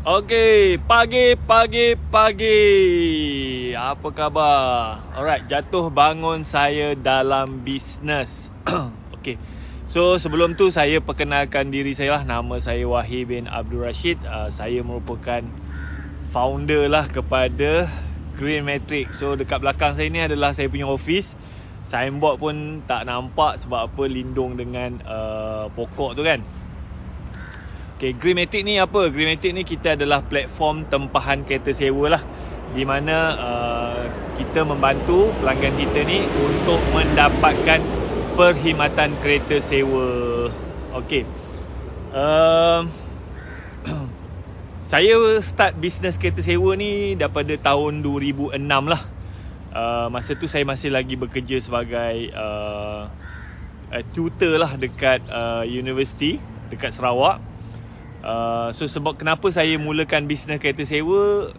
Okey, pagi. Apa khabar? Alright, jatuh bangun saya dalam bisnes. Okey. So, sebelum tu saya perkenalkan diri saya lah. Nama saya Wahid bin Abdul Rashid. Saya merupakan founder lah kepada Green Matrix. So, dekat belakang saya ni adalah saya punya office. Signboard pun tak nampak sebab apa, lindung dengan pokok tu kan. Okay, Green Matrix ni apa? Green Matrix ni kita adalah platform tempahan kereta sewa lah, di mana kita membantu pelanggan kita ni untuk mendapatkan perkhidmatan kereta sewa. Okay, saya start bisnes kereta sewa ni daripada tahun 2006 lah. Masa tu saya masih lagi bekerja sebagai tutor lah dekat universiti dekat Sarawak. So sebab kenapa saya mulakan bisnes kereta sewa,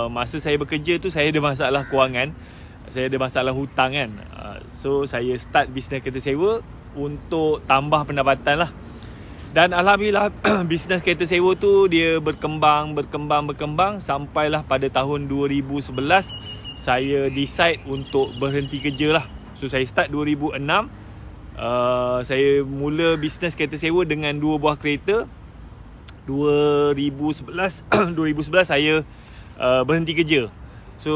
masa saya bekerja tu saya ada masalah kewangan, saya ada masalah hutang kan. So saya start bisnes kereta sewa untuk tambah pendapatan lah. Dan alhamdulillah bisnes kereta sewa tu dia berkembang sampailah pada tahun 2011 saya decide untuk berhenti kerja lah. So saya start 2006. Saya mula bisnes kereta sewa dengan 2 buah kereta. 2011 saya berhenti kerja. So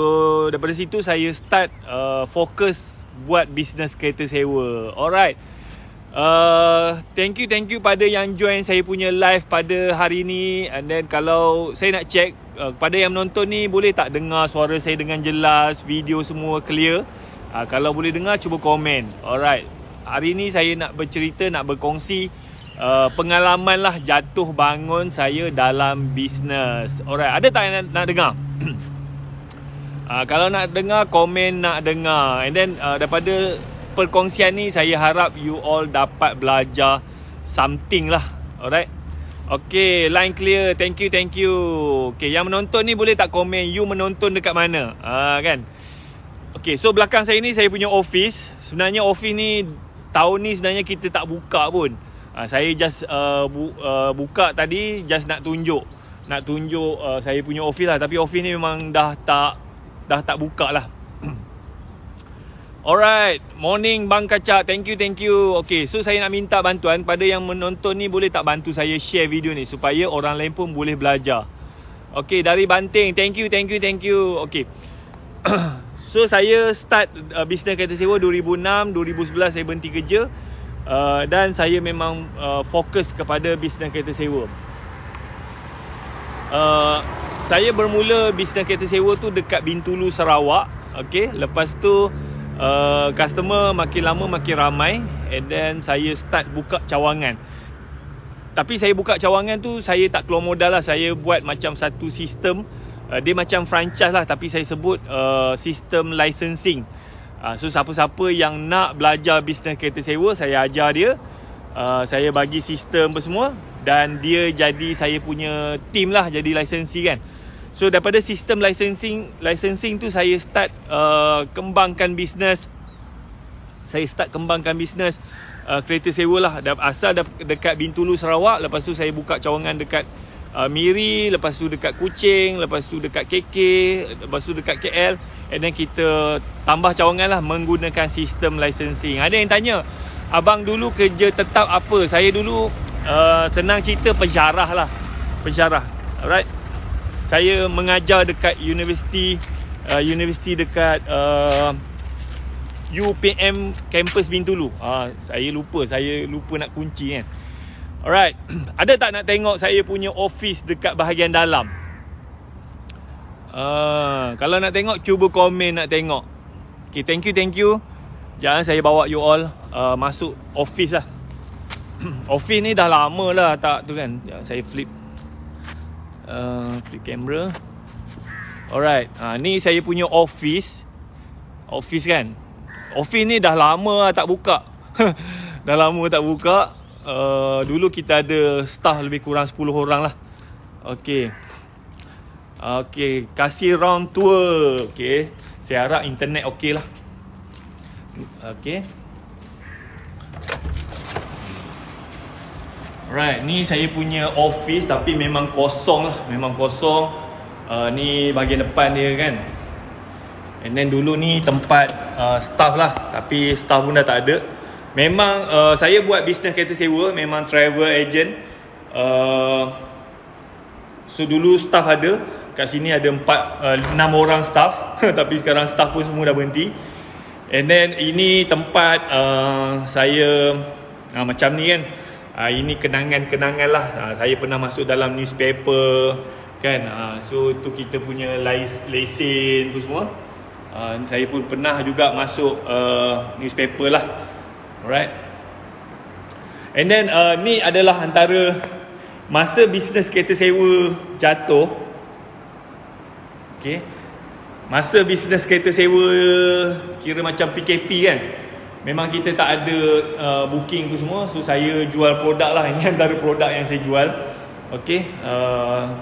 daripada situ saya start fokus buat bisnes kereta sewa. Alright. Thank you pada yang join saya punya live pada hari ni. And then kalau saya nak check pada yang menonton ni, boleh tak dengar suara saya dengan jelas, video semua clear? Kalau boleh dengar, cuba komen. Alright. Hari ni saya nak bercerita, nak berkongsi pengalaman lah jatuh bangun saya dalam bisnes. Alright, ada tak yang nak dengar? Kalau nak dengar, komen nak dengar. And then daripada perkongsian ni, saya harap you all dapat belajar something lah. Alright. Okay, line clear. Thank you. Okay, yang menonton ni boleh tak komen you menonton dekat mana? Kan? Okay, so belakang saya ni saya punya office. Sebenarnya office ni tahun ni sebenarnya kita tak buka pun. Saya just buka tadi, just nak tunjuk saya punya office lah. Tapi office ni memang dah tak buka lah. Alright, morning Bang Kacak. Thank you. Okay, so saya nak minta bantuan pada yang menonton ni, boleh tak bantu saya share video ni supaya orang lain pun boleh belajar. Okay, dari Banting. Thank you. Okay. So saya start bisnes kereta sewa 2006, 2011 saya berhenti kerja. Dan saya memang fokus kepada bisnes kereta sewa. Saya bermula bisnes kereta sewa tu dekat Bintulu, Sarawak. Okay, lepas tu customer makin lama makin ramai. And then saya start buka cawangan. Tapi saya buka cawangan tu, saya tak keluar modal lah. Saya buat macam satu sistem, dia macam franchise lah, tapi saya sebut sistem licensing. So siapa-siapa yang nak belajar bisnes kereta sewa, saya ajar dia. Saya bagi sistem apa semua, dan dia jadi saya punya team lah, jadi licensee kan. So daripada sistem licensing tu saya start kembangkan bisnes. Kereta sewa lah. Asal dekat Bintulu, Sarawak. Lepas tu saya buka cawangan dekat Miri, lepas tu dekat Kuching, lepas tu dekat KK, lepas tu dekat KL. And then kita tambah cawangan lah menggunakan sistem licensing. Ada yang tanya, abang dulu kerja tetap apa? Saya dulu senang cerita pensyarah lah. Alright. Saya mengajar dekat universiti dekat UPM kampus Bintulu. Saya lupa nak kunci kan. Alright. Ada tak nak tengok saya punya office dekat bahagian dalam? Kalau nak tengok, cuba komen nak tengok. Okay, thank you. Jangan saya bawa you all masuk office lah. Office ni dah lama lah tak tu kan. Saya flip camera. Alright, ni saya punya office kan. Office ni dah lama lah tak buka. Dulu kita ada staff lebih kurang 10 orang lah. Okay, kasih round tour. Okay, saya harap internet okey lah. Okay. Alright, ni saya punya office tapi memang kosong lah. Memang kosong. Ni bahagian depan dia kan. And then dulu ni tempat staff lah. Tapi staff pun dah tak ada. Memang saya buat bisnes kereta sewa. Memang travel agent. So dulu staff ada. Kat sini ada 6 orang staff. Tapi sekarang staff pun semua dah berhenti. And then ini tempat saya macam ni kan. Ini kenangan-kenangan lah. Saya pernah masuk dalam newspaper kan. So tu kita punya lesen tu semua. Saya pun pernah juga masuk newspaper lah. Alright. And then ni adalah antara masa bisnes kereta sewa jatuh. Okay. Masa bisnes kereta sewa kira macam PKP kan. Memang kita tak ada booking tu semua. So saya jual produk lah. Ini antara produk yang saya jual. Okay.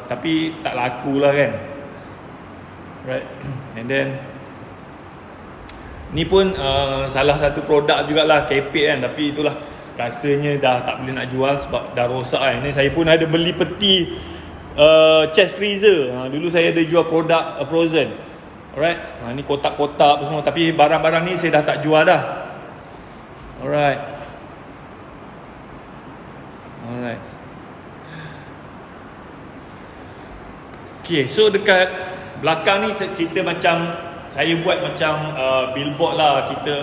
Tapi tak laku lah kan. Right. And then ni pun salah satu produk jugalah, kepek kan. Tapi itulah, rasanya dah tak boleh nak jual sebab dah rosak kan. Ini saya pun ada beli peti chest freezer. Dulu saya ada jual produk frozen. Alright. Ni kotak-kotak semua. Tapi barang-barang ni saya dah tak jual dah. Alright. Okay, so dekat belakang ni kita macam, saya buat macam billboard lah. Kita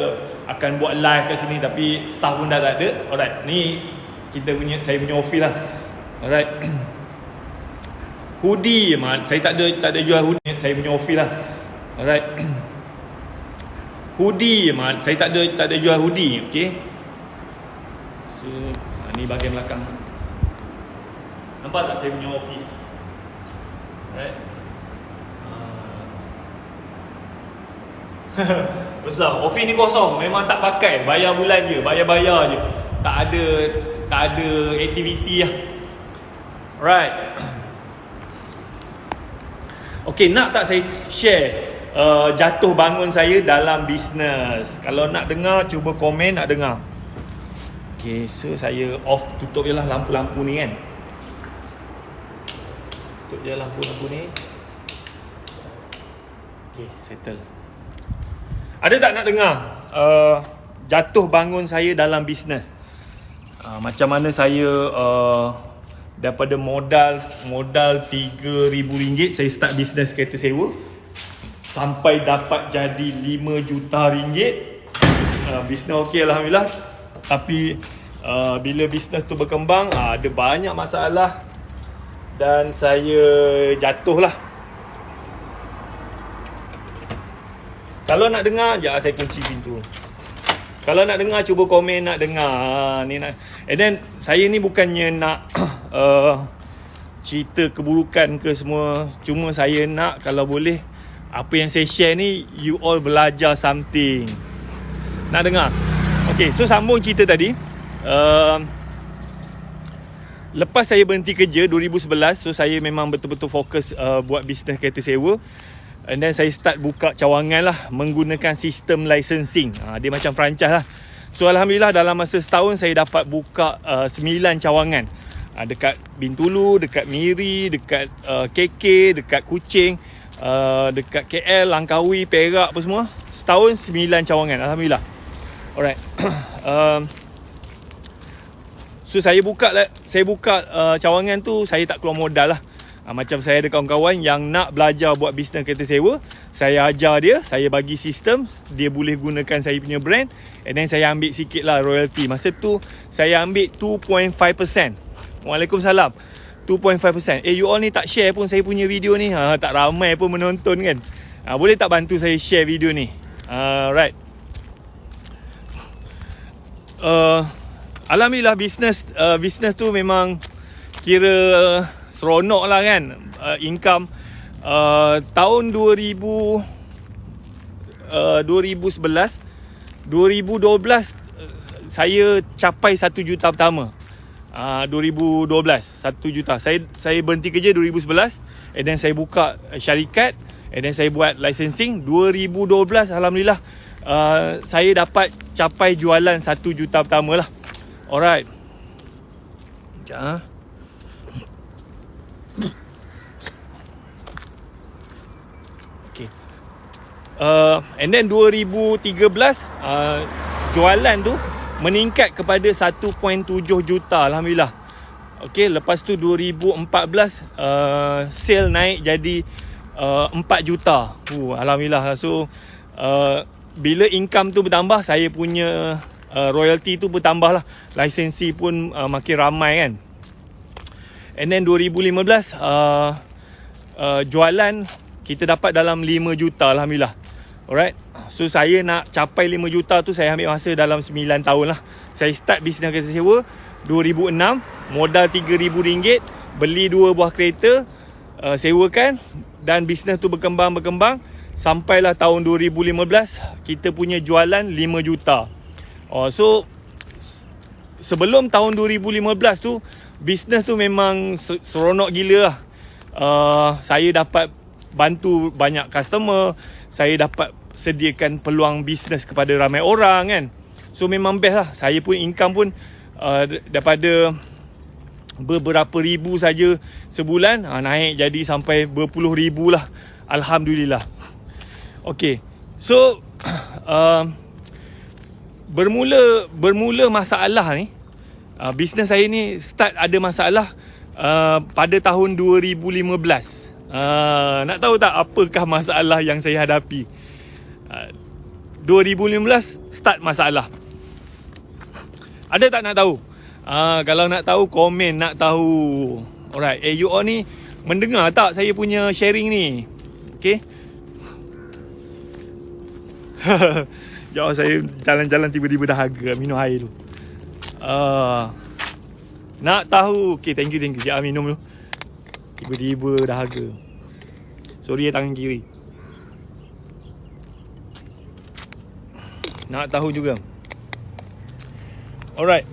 akan buat live kat sini tapi staff pun dah tak ada. Alright, ni saya punya office lah. Alright. Hoodie, saya tak ada jual hoodie. Saya punya office lah. Alright. Hoodie, saya tak ada jual hoodie. Okay. So ni bahagian belakang. Nampak tak saya punya office? Alright. Besar. Office ni kosong. Memang tak pakai. Bayar bulan je. Bayar je. Tak ada aktiviti lah. Alright. Okay, nak tak saya share jatuh bangun saya dalam bisnes? Kalau nak dengar, cuba komen nak dengar. Okay, so saya tutup je lah lampu-lampu ni kan. Tutup je lampu-lampu ni. Okay, settle. Ada tak nak dengar jatuh bangun saya dalam bisnes? Macam mana saya daripada modal RM3,000 saya start bisnes kereta sewa sampai dapat jadi RM5 juta. Bisnes okey alhamdulillah. Tapi bila bisnes tu berkembang, ada banyak masalah dan saya jatuh lah. Kalau nak dengar, sekejap saya kunci pintu. Kalau nak dengar, cuba komen nak dengar. Ni nak. And then saya ni bukannya nak cerita keburukan ke semua. Cuma saya nak kalau boleh apa yang saya share ni, you all belajar something. Nak dengar? Okay, so sambung cerita tadi. Lepas saya berhenti kerja 2011, so saya memang betul-betul fokus buat bisnes kereta sewa. And then saya start buka cawangan lah menggunakan sistem licensing. Dia macam franchise lah. So alhamdulillah dalam masa setahun saya dapat buka 9 cawangan. Dekat Bintulu, dekat Miri, dekat KK, dekat Kuching, dekat KL, Langkawi, Perak apa semua. Setahun 9 cawangan, alhamdulillah. Alright. So saya buka cawangan tu, saya tak keluar modal lah. Macam saya ada kawan-kawan yang nak belajar buat bisnes kereta sewa, saya ajar dia, saya bagi sistem, dia boleh gunakan saya punya brand, and then saya ambil sikit lah royalty. Masa tu saya ambil 2.5%. Waalaikumsalam. 2.5%. You all ni tak share pun saya punya video ni. Tak ramai pun menonton kan. Boleh tak bantu saya share video ni? Right. Alhamdulillah bisnes tu memang kira seronok lah kan. Income tahun 2011 2012 saya capai 1 juta pertama. 2012 1 juta. Saya berhenti kerja 2011, and then saya buka syarikat, and then saya buat licensing 2012. Alhamdulillah saya dapat capai jualan 1 juta pertama lah. Alright. Sekejap ah. Okay. And then 2013 jualan tu meningkat kepada 1.7 juta, Alhamdulillah. Okay, lepas tu 2014 sale naik jadi 4 juta. Alhamdulillah. So bila income tu bertambah, saya punya royalty tu bertambah lah. Lisensi pun makin ramai kan. And then 2015 jualan kita dapat dalam 5 juta, Alhamdulillah. Alright. So saya nak capai 5 juta tu saya ambil masa dalam 9 tahun lah. Saya start bisnes kereta sewa 2006, modal RM3,000, beli 2 buah kereta, sewakan, dan bisnes tu berkembang sampailah tahun 2015 kita punya jualan 5 juta. So sebelum tahun 2015 tu bisnes tu memang seronok gila lah. Saya dapat bantu banyak customer, saya dapat sediakan peluang bisnes kepada ramai orang kan. So memang best lah. Saya pun income pun daripada beberapa ribu saja sebulan, naik jadi sampai berpuluh ribu lah, Alhamdulillah. Okay, so bermula masalah ni, bisnes saya ni start ada masalah pada tahun 2015. Nak tahu tak apakah masalah yang saya hadapi? 2015 start masalah. Ada tak nak tahu? Kalau nak tahu, komen nak tahu. Alright, you all ni mendengar tak saya punya sharing ni? Okay. Jauh saya jalan-jalan tiba-tiba dahaga, minum air dulu. Nak tahu? Okay, thank you. Sekejap minum dulu. Tiba-tiba dahaga. Sorry tangan kiri. Nak tahu juga. Alright.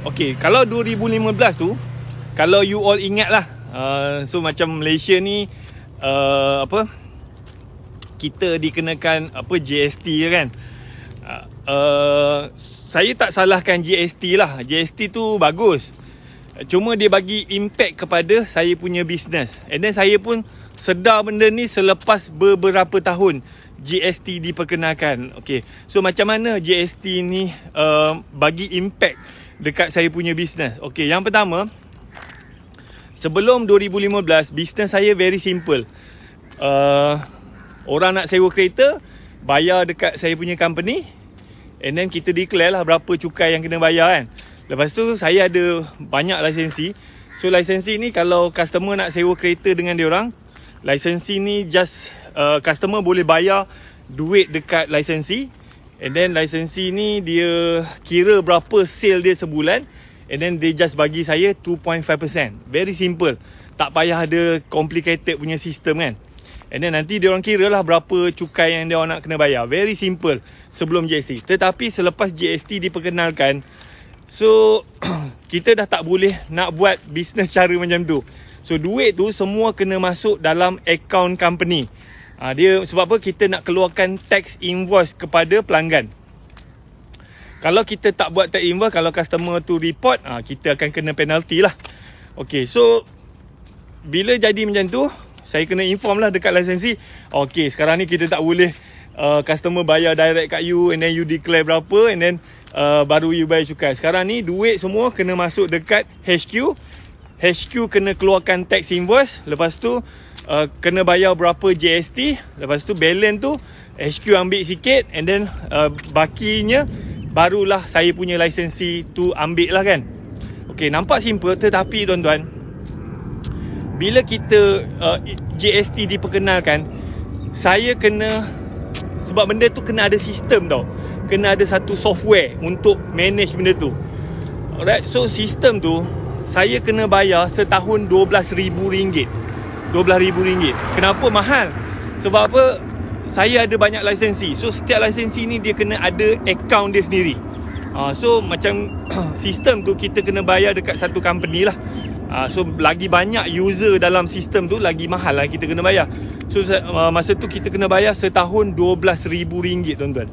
Okay, kalau 2015 tu, kalau you all ingat lah, so macam Malaysia ni kita dikenakan GST kan. Saya tak salahkan GST lah. GST tu bagus. Cuma dia bagi impact kepada saya punya bisnes. And then saya pun sedar benda ni selepas beberapa tahun GST diperkenalkan. Okay, so macam mana GST ni bagi impact dekat saya punya bisnes? Okay, yang pertama, sebelum 2015 bisnes saya very simple. Orang nak sewa kereta, bayar dekat saya punya company, and then kita declare lah berapa cukai yang kena bayar kan. Lepas tu saya ada banyak lisensi. So lisensi ni kalau customer nak sewa kereta dengan diorang, lisensi ni just customer boleh bayar duit dekat lisensi, and then lisensi ni dia kira berapa sale dia sebulan, and then they just bagi saya 2.5%. Very simple. Tak payah ada complicated punya sistem kan. And then nanti diorang kira lah berapa cukai yang diorang nak kena bayar. Very simple sebelum GST. Tetapi selepas GST diperkenalkan, so kita dah tak boleh nak buat bisnes cara macam tu. So duit tu semua kena masuk dalam account company. Dia sebab apa kita nak keluarkan tax invoice kepada pelanggan. Kalau kita tak buat tax invoice, kalau customer tu report, kita akan kena penalty lah. Okay, so bila jadi macam tu, saya kena inform lah dekat lisensi. Okay, sekarang ni kita tak boleh customer bayar direct kat you, and then you declare berapa, and then baru you bayar cukai. Sekarang ni duit semua kena masuk dekat HQ. HQ kena keluarkan tax invoice. Lepas tu kena bayar berapa GST. Lepas tu balance tu HQ ambil sikit, and then bakinya barulah saya punya lisensi tu ambil lah kan. Okay, nampak simple, tetapi tuan-tuan, bila kita GST diperkenalkan, saya kena, sebab benda tu kena ada sistem tau, kena ada satu software untuk manage benda tu. Alright, so sistem tu saya kena bayar setahun RM12,000. RM12,000. Kenapa mahal? Sebab apa? Saya ada banyak lisensi. So setiap lisensi ni dia kena ada account dia sendiri. So macam sistem tu kita kena bayar dekat satu company lah. So lagi banyak user dalam sistem tu, lagi mahal lah kita kena bayar. So masa tu kita kena bayar setahun RM12,000, tuan-tuan.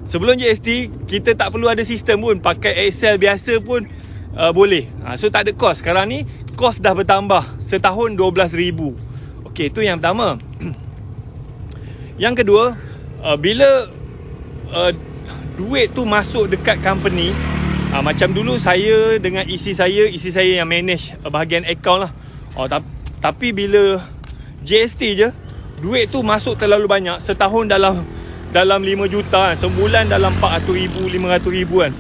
Sebelum GST, kita tak perlu ada sistem pun. Pakai Excel biasa pun boleh. So tak ada kos. Sekarang ni kos dah bertambah. Setahun 12,000. Okey, tu yang pertama. Yang kedua, bila duit tu masuk dekat company, macam dulu saya dengan isi saya yang manage bahagian account lah. Tapi bila GST je, duit tu masuk terlalu banyak. Setahun dalam 5 juta kan. Sebulan dalam 400,000, 500,000 kan.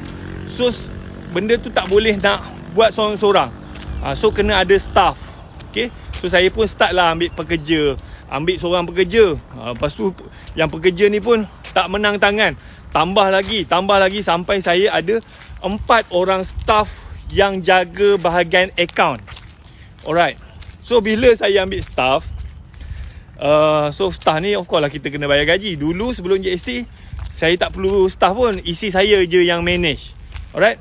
So benda tu tak boleh nak buat seorang-seorang. So kena ada staff. Okay. So saya pun start lah ambil pekerja. Ambil seorang pekerja. Lepas tu yang pekerja ni pun tak menang tangan. Tambah lagi sampai saya ada 4 orang staff yang jaga bahagian account. Alright. So bila saya ambil staff, so staff ni of course lah kita kena bayar gaji. Dulu sebelum GST, saya tak perlu staff pun. Isi saya je yang manage. Alright.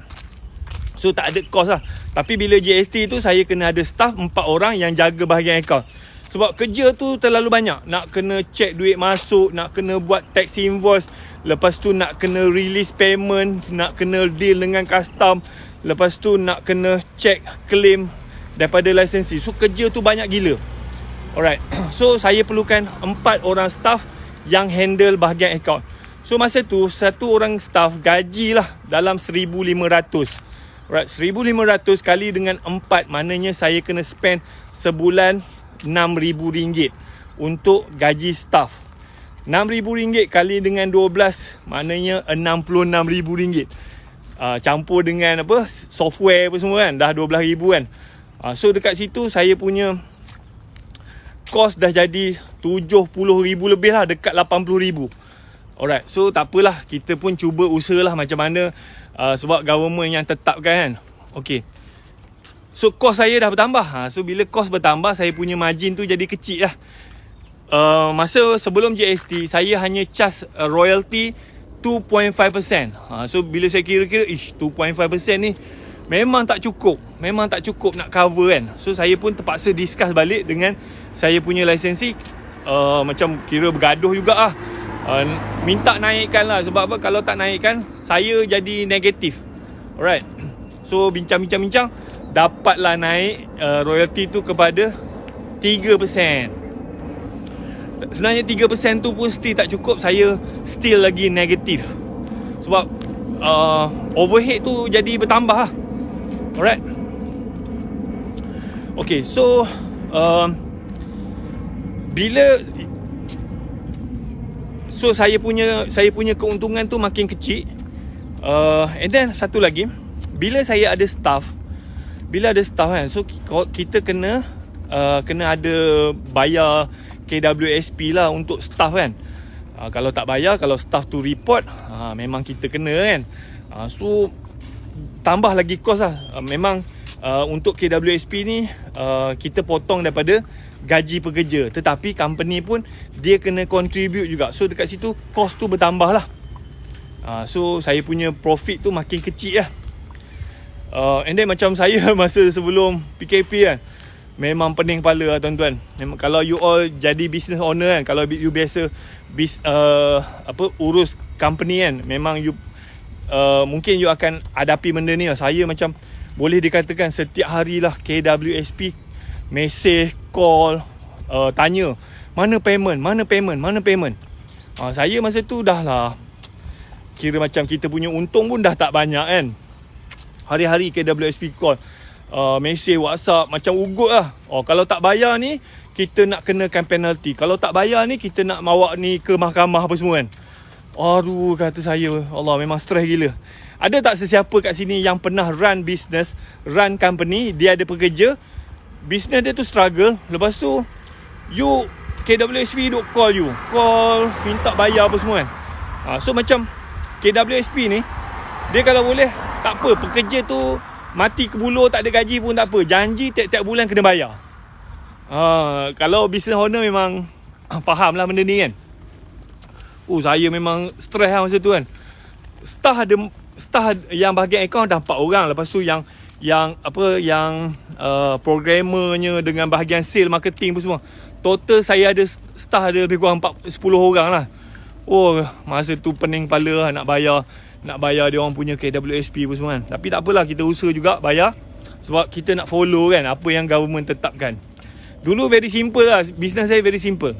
So tak ada cost lah. Tapi bila GST tu, saya kena ada staff 4 orang yang jaga bahagian account. Sebab kerja tu terlalu banyak. Nak kena check duit masuk, nak kena buat tax invoice, lepas tu nak kena release payment, nak kena deal dengan custom, lepas tu nak kena check claim daripada lisensi. So kerja tu banyak gila. Alright. So saya perlukan 4 orang staff yang handle bahagian account. So masa tu satu orang staff gaji lah dalam 1,500. Alright, 1,500 kali dengan 4, maknanya saya kena spend sebulan RM6,000 untuk gaji staff. RM6,000 kali dengan 12, maknanya RM66,000. Campur dengan apa, software apa semua kan, dah RM12,000 kan. So dekat situ saya punya kos dah jadi RM70,000 lebih lah, dekat RM80,000. Alright, so tak apalah, kita pun cuba usahalah macam mana, sebab government yang tetapkan kan. Okay. So kos saya dah bertambah. So bila kos bertambah, saya punya margin tu jadi kecil lah. Masa sebelum GST, saya hanya charge royalty 2.5%. So bila saya kira-kira, 2.5% ni memang tak cukup. Memang tak cukup nak cover kan. So saya pun terpaksa discuss balik dengan saya punya lisensi. Macam kira bergaduh juga lah. Minta naikkan lah. Sebab apa, kalau tak naikkan, saya jadi negatif. Alright. So bincang-bincang, dapatlah naik royalty tu kepada 3%. Sebenarnya 3% tu pun still tak cukup. Saya still lagi negatif. Sebab overhead tu jadi bertambah lah. Alright. Okay, so bila so saya punya keuntungan tu makin kecil. And then satu lagi, bila saya ada staff, kan, so kita kena ada bayar KWSP lah untuk staff kan. Kalau tak bayar, kalau staff tu report, memang kita kena kan. So tambah lagi kos lah. Memang untuk KWSP ni kita potong daripada gaji pekerja, tetapi company pun dia kena contribute juga. So dekat situ kos tu bertambah lah. So saya punya profit tu makin kecil lah. And then macam saya masa sebelum PKP kan, memang pening kepala lah tuan-tuan. Memang kalau you all jadi business owner kan, kalau you biasa urus company kan, memang you mungkin you akan hadapi benda ni lah. Saya macam boleh dikatakan setiap hari lah KWSP mesej, call, tanya mana payment. Saya masa tu dah lah, kira macam kita punya untung pun dah tak banyak kan. Hari-hari KWSP call, mesej WhatsApp, macam ugut lah. Kalau tak bayar ni, kita nak kenakan penalty. Kalau tak bayar ni, kita nak bawa ni ke mahkamah apa semua kan. Aduh, kata saya, Allah, memang stres gila. Ada tak sesiapa kat sini yang pernah run business, run company, dia ada pekerja, business dia tu struggle, lepas tu you KWSP duk call you, minta bayar apa semua kan. So macam KWSP ni, dia kalau boleh, tak apa, pekerja tu mati ke buluh, tak ada gaji pun tak apa, janji tiap-tiap bulan kena bayar. Kalau business owner memang faham lah benda ni kan. Saya memang stres lah masa tu kan. Staff yang bahagian account dah 4 orang. Lepas tu yang programmernya dengan bahagian sale, marketing pun semua. Total saya ada staff ada lebih kurang 10 orang lah. Oh, masa tu pening kepala lah nak bayar dia orang punya KWSP apa semua kan. Tapi tak apalah, kita usaha juga bayar. Sebab kita nak follow kan apa yang government tetapkan. Dulu very simple lah, business saya very simple.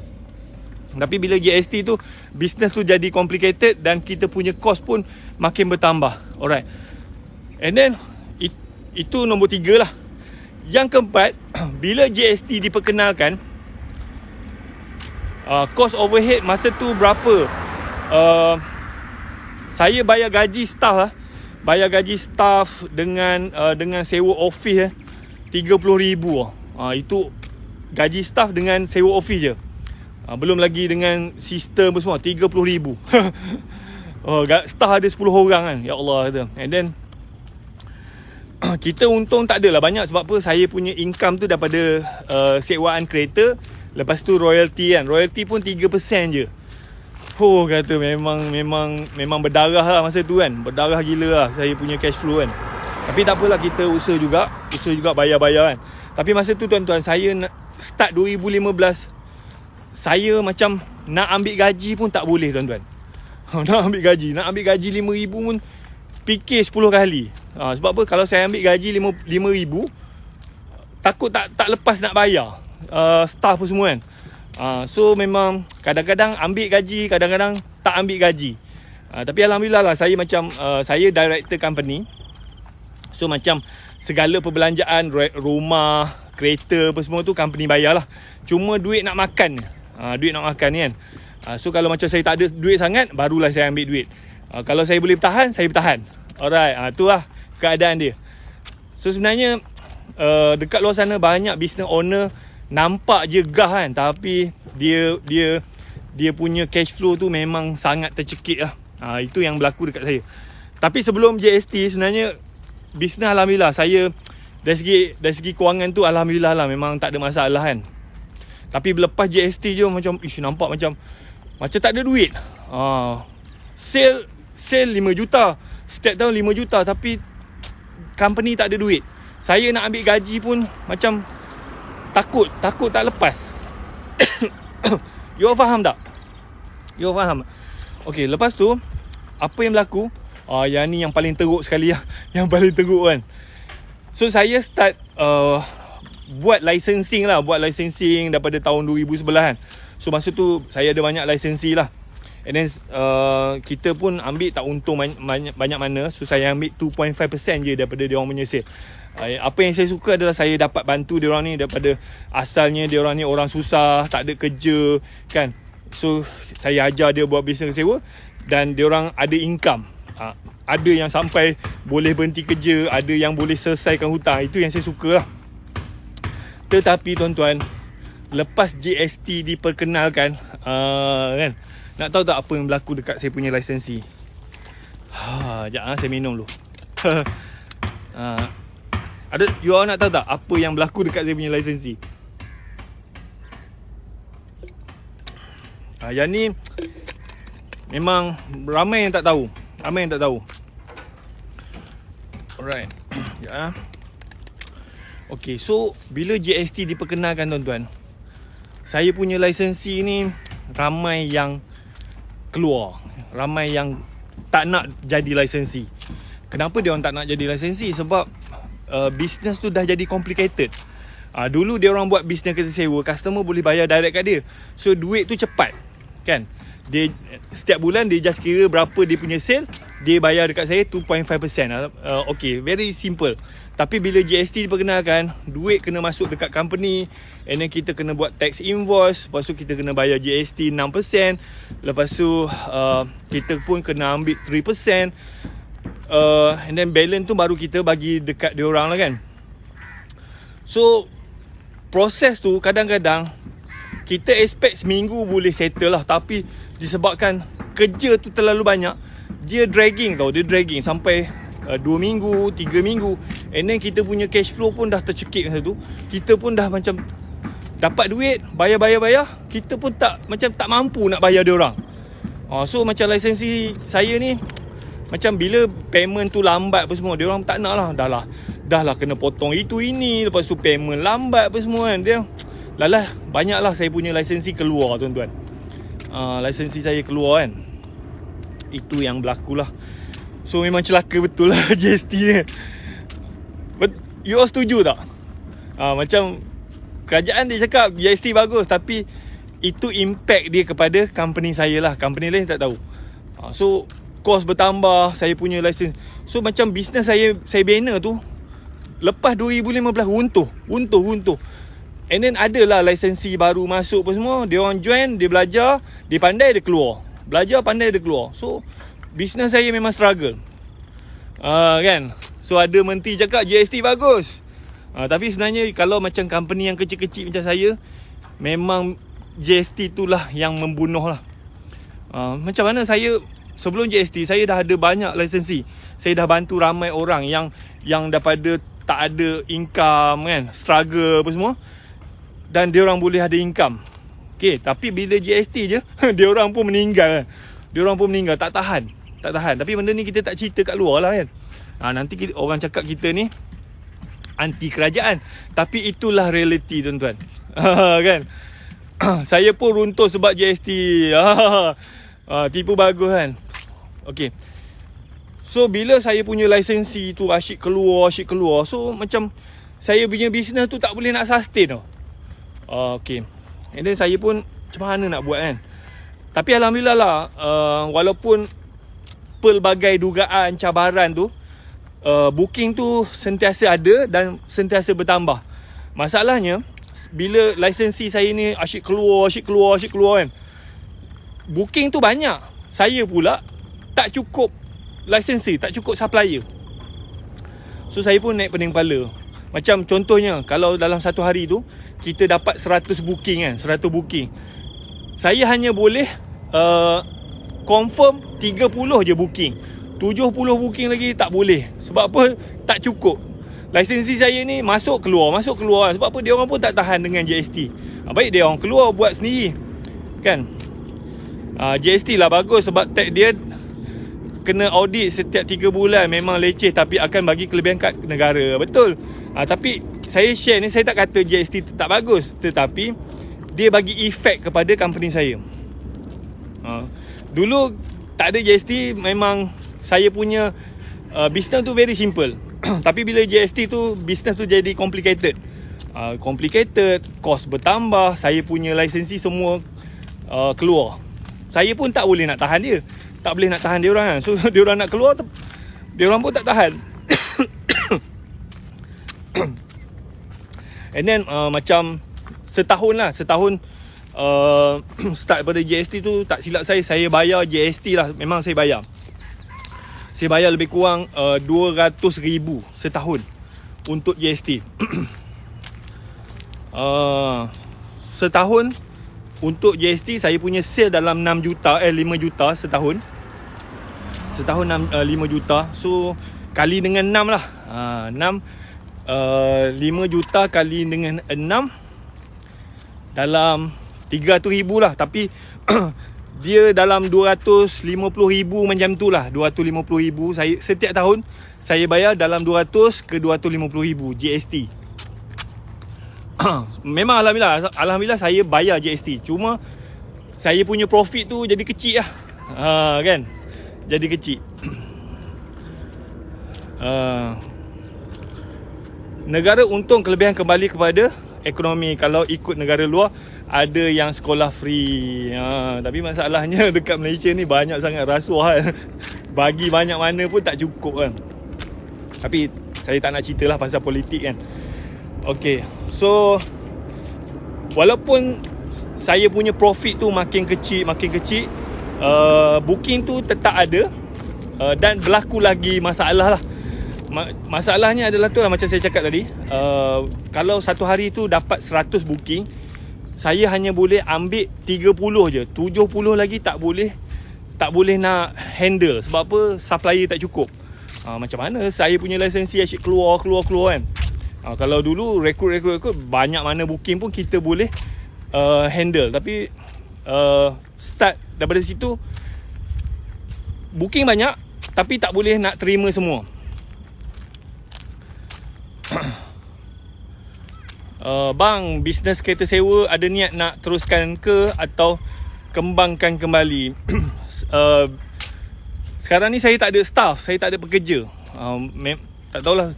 Tapi bila GST tu, business tu jadi complicated dan kita punya cost pun makin bertambah. Alright. And then itu nombor 3 lah. Yang keempat, bila GST diperkenalkan, cost overhead masa tu berapa? Saya bayar gaji staff lah. Bayar gaji staff dengan sewa office 30,000 itu gaji staff dengan sewa office je. Belum lagi dengan sistem semua 30,000. Staff ada 10 orang kan. Ya Allah kata. And then kita untung tak adalah banyak. Sebab apa? Saya punya income tu daripada sewaan kereta. Lepas tu royalty kan. Royalty pun 3% je. Kata memang berdarah lah masa tu kan. Berdarah gila lah saya punya cash flow kan. Tapi tak apalah, kita usaha juga bayar-bayar kan. Tapi masa tu tuan-tuan, saya start 2015, saya macam nak ambil gaji pun tak boleh tuan-tuan. Nak ambil gaji 5,000 pun fikir 10 kali. Sebab apa? Kalau saya ambil gaji 5,000, takut tak lepas nak bayar staff pun semua kan. So memang kadang-kadang ambil gaji, kadang-kadang tak ambil gaji. Tapi alhamdulillah lah, saya macam saya director company. So macam segala perbelanjaan, rumah, kereta apa semua tu company bayar lah. Cuma duit nak makan, duit nak makan ni kan. So kalau macam saya tak ada duit sangat, barulah saya ambil duit. Kalau saya boleh bertahan, saya bertahan. Alright, tu lah keadaan dia. So sebenarnya dekat luar sana banyak business owner nampak je gah kan, tapi dia punya cash flow tu memang sangat tercekik lah. Itu yang berlaku dekat saya. Tapi sebelum GST sebenarnya bisnes alhamdulillah saya dari segi kewangan tu alhamdulillah lah, memang tak ada masalah kan. Tapi lepas GST je macam nampak macam tak ada duit. Sale 5 juta, setiap tahun 5 juta, tapi company tak ada duit. Saya nak ambil gaji pun macam takut tak lepas. You faham tak? You faham? Okay, lepas tu apa yang berlaku? Yang ni yang paling teruk sekali lah. Yang paling teruk kan. So saya start buat licensing daripada tahun 2011 kan. So masa tu saya ada banyak licensing lah. And then kita pun ambil tak untung banyak mana. So saya ambil 2.5% je daripada dia orang punya sale. Apa yang saya suka adalah saya dapat bantu dia orang ni. Daripada asalnya dia orang ni orang susah, tak ada kerja kan. So saya ajar dia buat bisnes sewa dan dia orang ada income. Ada yang sampai boleh berhenti kerja, ada yang boleh selesaikan hutang. Itu yang saya suka lah. Tetapi tuan-tuan, lepas GST diperkenalkan, kan, nak tahu tak apa yang berlaku dekat saya punya lisensi? Sekejap saya minum dulu. You all nak tahu tak apa yang berlaku dekat saya punya lisensi? Yang ni memang ramai yang tak tahu. Alright. Ya. Okay, so bila GST diperkenalkan tuan-tuan, saya punya lisensi ni ramai yang keluar, ramai yang tak nak jadi lisensi. Kenapa dia orang tak nak jadi lisensi? Sebab bisnes tu dah jadi complicated. Dulu dia orang buat bisnes kereta sewa, customer boleh bayar direct kat dia. So duit tu cepat kan. Dia setiap bulan dia just kira berapa dia punya sale, dia bayar dekat saya 2.5%. Okay, very simple. Tapi bila GST diperkenalkan, duit kena masuk dekat company, and then kita kena buat tax invoice, lepas tu kita kena bayar GST 6%, lepas tu kita pun kena ambil 3%, and then balance tu baru kita bagi dekat diorang lah kan. So proses tu kadang-kadang kita expect seminggu boleh settle lah, tapi disebabkan kerja tu terlalu banyak, dia dragging sampai 2 minggu, 3 minggu. And then kita punya cash flow pun dah tercekik masa tu. Kita pun dah macam dapat duit, bayar, kita pun tak mampu nak bayar dia orang. So macam lisensi saya ni, macam bila payment tu lambat apa semua, dia orang tak nak lah. Dah lah kena potong itu ini, lepas tu payment lambat apa semua kan. Dia banyaklah saya punya lisensi keluar tuan-tuan. lisensi saya keluar kan. Itu yang berlaku lah. So memang celaka betul lah GST ni. But you all setuju tak? Macam kerajaan dia cakap GST bagus, tapi itu impact dia kepada company saya lah. Company lain tak tahu. So kos bertambah, saya punya license. So macam bisnes saya bina tu lepas 2015 runtuh. And then adalah lisensi baru masuk apa semua. Dia orang join, dia belajar, dia pandai, dia keluar. Belajar, pandai, dia keluar. So bisnes saya memang struggle. Kan? So ada menteri cakap GST bagus. Tapi sebenarnya kalau macam company yang kecil-kecil macam saya, memang GST itulah yang membunuh lah. Macam mana saya sebelum GST saya dah ada banyak lisensi. Saya dah bantu ramai orang yang daripada tak ada income kan, struggle apa semua, dan dia orang boleh ada income. Okay, tapi bila GST je dia orang pun meninggal. Tak tahan. Tapi benda ni kita tak cerita kat luar lah kan. Nanti orang cakap kita ni anti kerajaan, tapi itulah realiti tuan-tuan. Kan? Saya pun runtuh sebab GST. Tipu bagus kan. Okay. So bila saya punya lisensi tu asyik keluar. So macam saya punya bisnes tu tak boleh nak sustain tau. Okay. And then saya pun macam mana nak buat kan. Tapi Alhamdulillah lah, walaupun pelbagai dugaan cabaran tu, booking tu sentiasa ada dan sentiasa bertambah. Masalahnya bila lisensi saya ni asyik keluar kan, booking tu banyak, saya pula tak cukup lisensi, tak cukup supplier. So saya pun naik pening kepala. Macam contohnya, kalau dalam satu hari tu kita dapat 100 booking kan, 100 booking, saya hanya boleh confirm 30 je booking. 70 booking lagi tak boleh. Sebab apa? Tak cukup. Lisensi saya ni masuk keluar. Sebab apa? Dia orang pun tak tahan dengan GST. Baik dia orang keluar buat sendiri. Kan? GST lah bagus sebab tax dia kena audit setiap 3 bulan. Memang leceh tapi akan bagi kelebihan kat negara. Betul. Tapi saya share ni, saya tak kata GST tu tak bagus, tetapi dia bagi efek kepada company saya. Dulu tak ada GST, memang saya punya business tu very simple. Tapi bila GST tu, business tu jadi complicated. Kos bertambah, saya punya lisensi semua keluar. Saya pun tak boleh nak tahan dia. Tak boleh nak tahan dia orang kan. So dia orang nak keluar, dia orang pun tak tahan. And then macam setahun start pada GST tu, tak silap saya bayar GST lah. Memang saya bayar. Saya bayar lebih kurang 200,000 setahun untuk GST. Setahun untuk GST saya punya sale dalam 5 juta setahun. Setahun 5 juta. So kali dengan 6 lah. 5 juta kali dengan 6 dalam 300,000 lah. Tapi dia dalam 250,000 macam tu lah. 250,000 saya setiap tahun saya bayar dalam 200 ke 250,000 GST. Memang Alhamdulillah saya bayar GST. Cuma saya punya profit tu jadi kecil lah. Kan? Jadi kecil. Negara untung kelebihan kembali kepada ekonomi. Kalau ikut negara luar, ada yang sekolah free. Tapi masalahnya dekat Malaysia ni banyak sangat rasuah kan. Bagi banyak mana pun tak cukup kan. Tapi saya tak nak cerita lah pasal politik kan. Okay, so walaupun saya punya profit tu makin kecil, booking tu tetap ada. Dan berlaku lagi masalah lah. Masalahnya adalah tu lah, macam saya cakap tadi, kalau satu hari tu dapat 100 booking, saya hanya boleh ambil 30 je. 70 lagi tak boleh nak handle. Sebab apa? Supplier tak cukup. Macam mana saya punya lisensi asyik keluar kan. Kalau dulu rekrut banyak mana booking pun kita boleh handle. Tapi start daripada situ, booking banyak tapi tak boleh nak terima semua. Bang, bisnes kereta sewa ada niat nak teruskan ke atau kembangkan kembali. Sekarang ni saya tak ada staff, saya tak ada pekerja. Tak tahulah,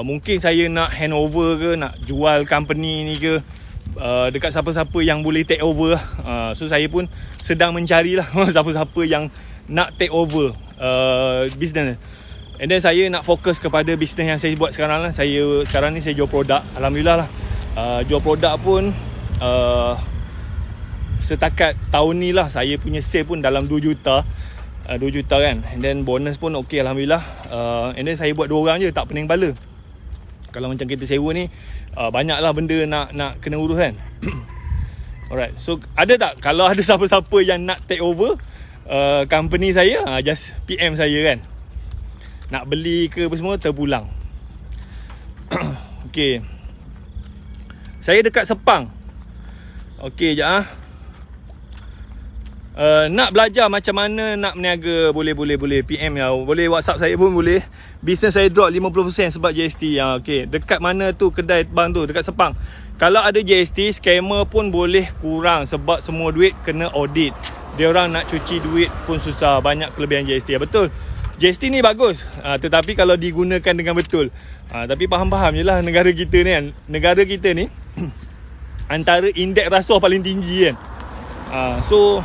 mungkin saya nak handover ke, nak jual company ni ke, dekat siapa-siapa yang boleh take over. So saya pun sedang mencarilah siapa-siapa yang nak take over business. And then saya nak fokus kepada bisnes yang saya buat sekarang lah. Sekarang ni saya jual produk. Alhamdulillah lah, jual produk pun setakat tahun ni lah saya punya sale pun dalam 2 juta. 2 juta kan. And then bonus pun okey, Alhamdulillah. And then saya buat 2 orang je, tak pening kepala. Kalau macam kita sewa ni, banyak lah benda nak kena urus kan. Alright, so ada tak, kalau ada siapa-siapa yang nak take over company saya, just PM saya kan. Nak beli ke apa semua, terpulang. Okay, saya dekat Sepang. Okay, sekejap nak belajar macam mana nak berniaga, boleh PM ya. Boleh WhatsApp saya pun boleh. Bisnes saya drop 50% sebab GST. Okay, dekat mana tu kedai bang tu? Dekat Sepang. Kalau ada GST, scammer pun boleh kurang sebab semua duit kena audit. Dia orang nak cuci duit pun susah, banyak kelebihan GST. Betul, GST ni bagus, tetapi kalau digunakan dengan betul. Tapi faham-faham je lah negara kita ni kan. Negara kita ni antara indeks rasuah paling tinggi kan. So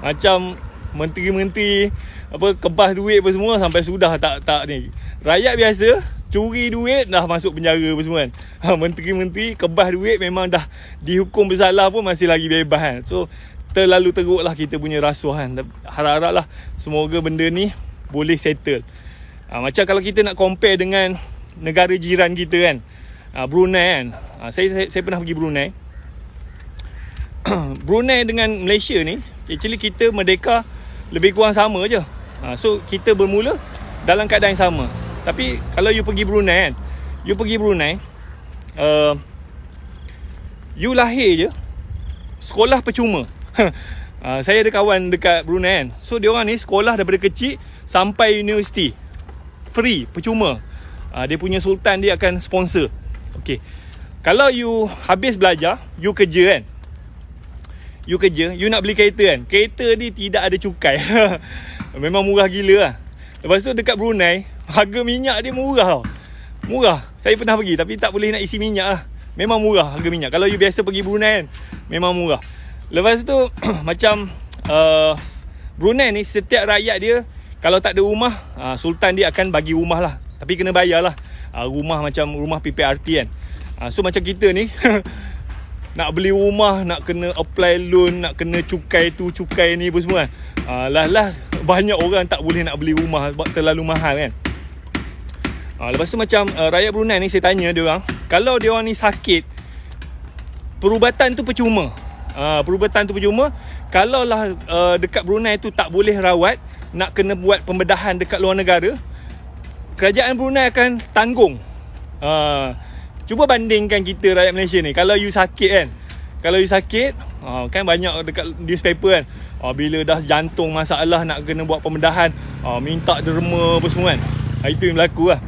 macam menteri-menteri apa kebas duit apa semua sampai sudah tak ni. Rakyat biasa curi duit dah masuk penjara apa semua kan. Menteri-menteri kebas duit memang dah dihukum bersalah pun masih lagi bebas kan. So terlalu teruk lah kita punya rasuah kan. Harap-harap lah semoga benda ni boleh settle. Macam kalau kita nak compare dengan negara jiran kita kan, Brunei kan. Saya pernah pergi Brunei. Brunei dengan Malaysia ni actually kita merdeka lebih kurang sama je. So kita bermula dalam keadaan yang sama. Tapi kalau you pergi Brunei kan, you pergi Brunei, you lahir je, sekolah percuma. Saya ada kawan dekat Brunei kan. So dia orang ni sekolah daripada kecil sampai universiti free, percuma. Dia punya sultan dia akan sponsor. Okay, kalau you habis belajar, you kerja kan, you kerja, you nak beli kereta kan, kereta ni tidak ada cukai. Memang murah gila lah. Lepas tu dekat Brunei, harga minyak dia murah tau. Murah. Saya pernah pergi tapi tak boleh nak isi minyak lah. Memang murah harga minyak. Kalau you biasa pergi Brunei kan, memang murah. Lepas tu macam Brunei ni setiap rakyat dia kalau tak ada rumah, sultan dia akan bagi rumah lah. Tapi kena bayar lah. Rumah macam rumah PPRT kan. So macam kita ni nak beli rumah, nak kena apply loan, nak kena cukai tu, cukai ni apa semua kan. Lah banyak orang tak boleh nak beli rumah sebab terlalu mahal kan. Lepas tu macam rakyat Brunei ni saya tanya dia orang, kalau dia orang ni sakit, perubatan tu percuma. Perubatan tu percuma. Kalau lah dekat Brunei tu tak boleh rawat, nak kena buat pembedahan dekat luar negara, kerajaan Brunei akan tanggung. Cuba bandingkan kita rakyat Malaysia ni. Kalau you sakit kan, kalau you sakit, kan banyak dekat newspaper kan, bila dah jantung masalah nak kena buat pembedahan, minta derma apa semua kan. Itu yang berlaku lah.